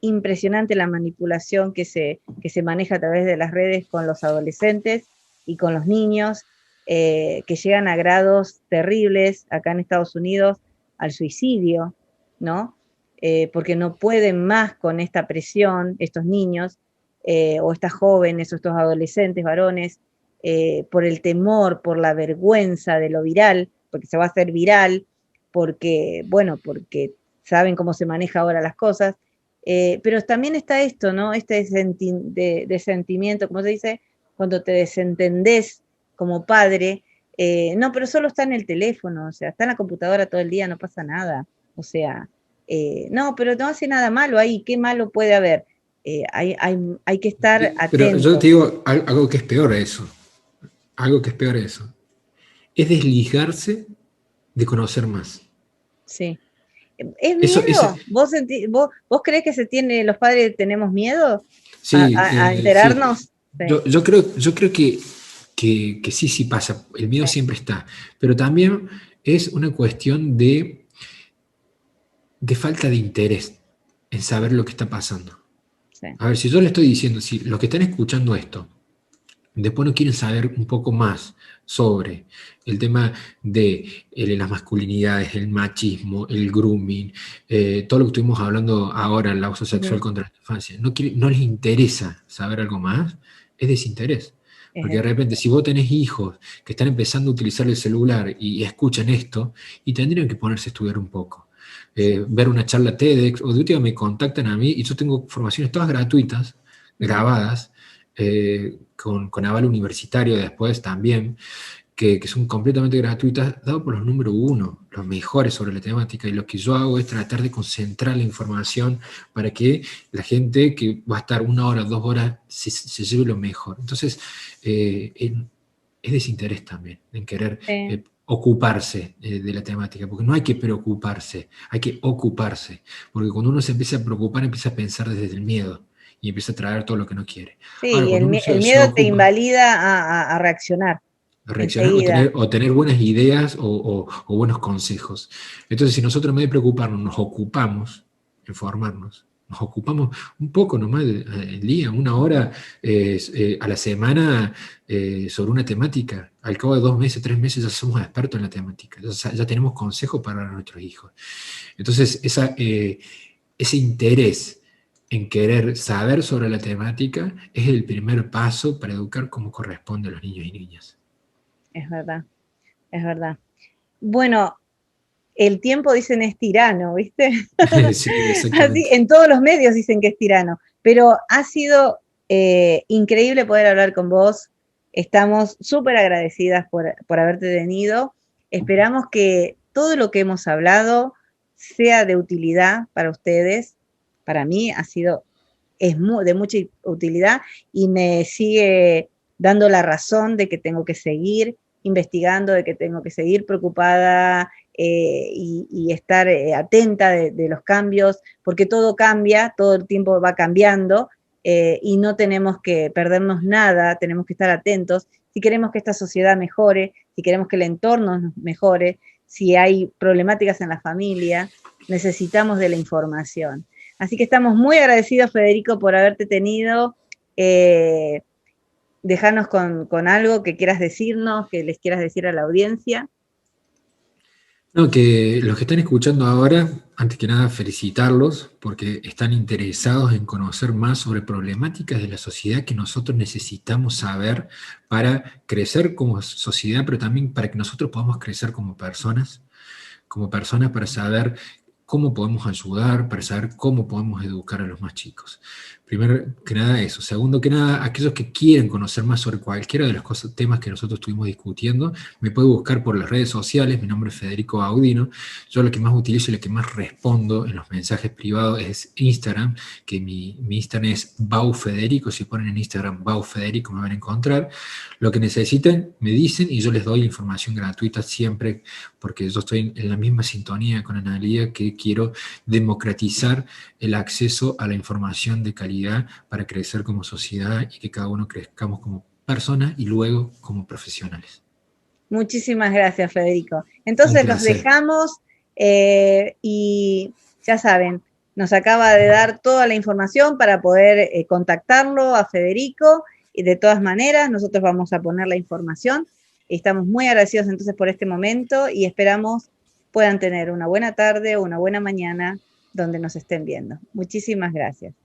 impresionante la manipulación que se maneja a través de las redes con los adolescentes y con los niños, que llegan a grados terribles acá en Estados Unidos al suicidio, ¿no? Porque no pueden más con esta presión, estos niños, o estas jóvenes o estos adolescentes varones, por el temor, por la vergüenza de lo viral, porque se va a hacer viral, porque, bueno, porque saben cómo se maneja ahora las cosas, pero también está esto, ¿no? Este de sentimiento, como se dice, cuando te desentendés como padre, no, pero solo está en el teléfono, o sea, está en la computadora todo el día, no pasa nada, o sea, no, pero no hace nada malo ahí, ¿qué malo puede haber? Hay que estar Pero yo te atentos, digo algo que es peor a eso, algo que es peor a eso, es desligarse de conocer más. sí. ¿Es Eso, miedo? ¿Vos crees que los padres tenemos miedo sí, a sí. enterarnos? Sí, Yo creo que sí, sí pasa, el miedo sí, siempre está, pero también es una cuestión de falta de interés en saber lo que está pasando. sí. A ver, si yo le estoy diciendo, si los que están escuchando esto, después no quieren saber un poco más sobre el tema de las masculinidades, el machismo, el grooming, todo lo que estuvimos hablando ahora, el abuso sexual Ujú. contra la infancia, no les interesa saber algo más, es desinterés. Es Porque de decir, repente, si vos tenés hijos que están empezando a utilizar el celular y escuchan esto, y tendrían que ponerse a estudiar un poco. sí. Ver una charla TEDx, o de última me contactan a mí y yo tengo formaciones todas gratuitas, Ujú. grabadas, con aval universitario después también, que son completamente gratuitas, dado por los número uno, los mejores sobre la temática, y lo que yo hago es tratar de concentrar la información para que la gente que va a estar 1 hora, 2 horas, se lleve lo mejor. Entonces, es desinterés también, en querer Sí. ocuparse de la temática, porque no hay que preocuparse, hay que ocuparse, porque cuando uno se empieza a preocupar, empieza a pensar desde el miedo y empieza a traer todo lo que no quiere. Sí, Ahora, y cuando uno el se miedo te ocupa, invalida a reaccionar a reaccionar enseguida. o tener buenas ideas o buenos consejos. Entonces, si nosotros en vez de preocuparnos nos ocupamos en formarnos, nos ocupamos un poco nomás el día, una hora a la semana sobre una temática. Al cabo de 2 meses, 3 meses ya somos expertos en la temática, ya tenemos consejos para nuestros hijos. Entonces, ese interés en querer saber sobre la temática es el primer paso para educar como corresponde a los niños y niñas. Es verdad, es verdad. Bueno, el tiempo dicen es tirano, ¿viste? Sí, Así, exactamente. en todos los medios dicen que es tirano, pero ha sido increíble poder hablar con vos. Estamos súper agradecidas por haberte tenido. Esperamos que todo lo que hemos hablado sea de utilidad para ustedes. Para mí de mucha utilidad y me sigue dando la razón de que tengo que seguir investigando, de que tengo que seguir preocupada y estar atenta de los cambios, porque todo cambia, todo el tiempo va cambiando y no tenemos que perdernos nada, tenemos que estar atentos. Si queremos que esta sociedad mejore, si queremos que el entorno mejore, si hay problemáticas en la familia, necesitamos de la información. Así que estamos muy agradecidos, Federico, por haberte tenido. Eh, Dejarnos con algo que quieras decirnos, que les quieras decir a la audiencia. No, que los que están escuchando ahora, antes que nada, felicitarlos porque están interesados en conocer más sobre problemáticas de la sociedad que nosotros necesitamos saber para crecer como sociedad, pero también para que nosotros podamos crecer como personas para saber cómo podemos ayudar, para saber cómo podemos educar a los más chicos. Primero que nada eso. Segundo que nada, aquellos que quieren conocer más sobre cualquiera de los temas que nosotros estuvimos discutiendo, me puede buscar por las redes sociales. Mi nombre es Federico Baudino. Yo lo que más utilizo y lo que más respondo en los mensajes privados es Instagram, que mi Instagram es baufederico. Si ponen en Instagram baufederico me van a encontrar. Lo que necesiten me dicen y yo les doy información gratuita siempre, porque yo estoy en la misma sintonía con Analía, que quiero democratizar el acceso a la información de calidad para crecer como sociedad y que cada uno crezcamos como personas y luego como profesionales. Muchísimas gracias, Federico. Un Entonces los placer. dejamos y ya saben, nos acaba de dar toda la información para poder contactarlo a Federico y de todas maneras nosotros vamos a poner la información. Estamos muy agradecidos entonces por este momento y esperamos puedan tener una buena tarde o una buena mañana donde nos estén viendo. Muchísimas gracias.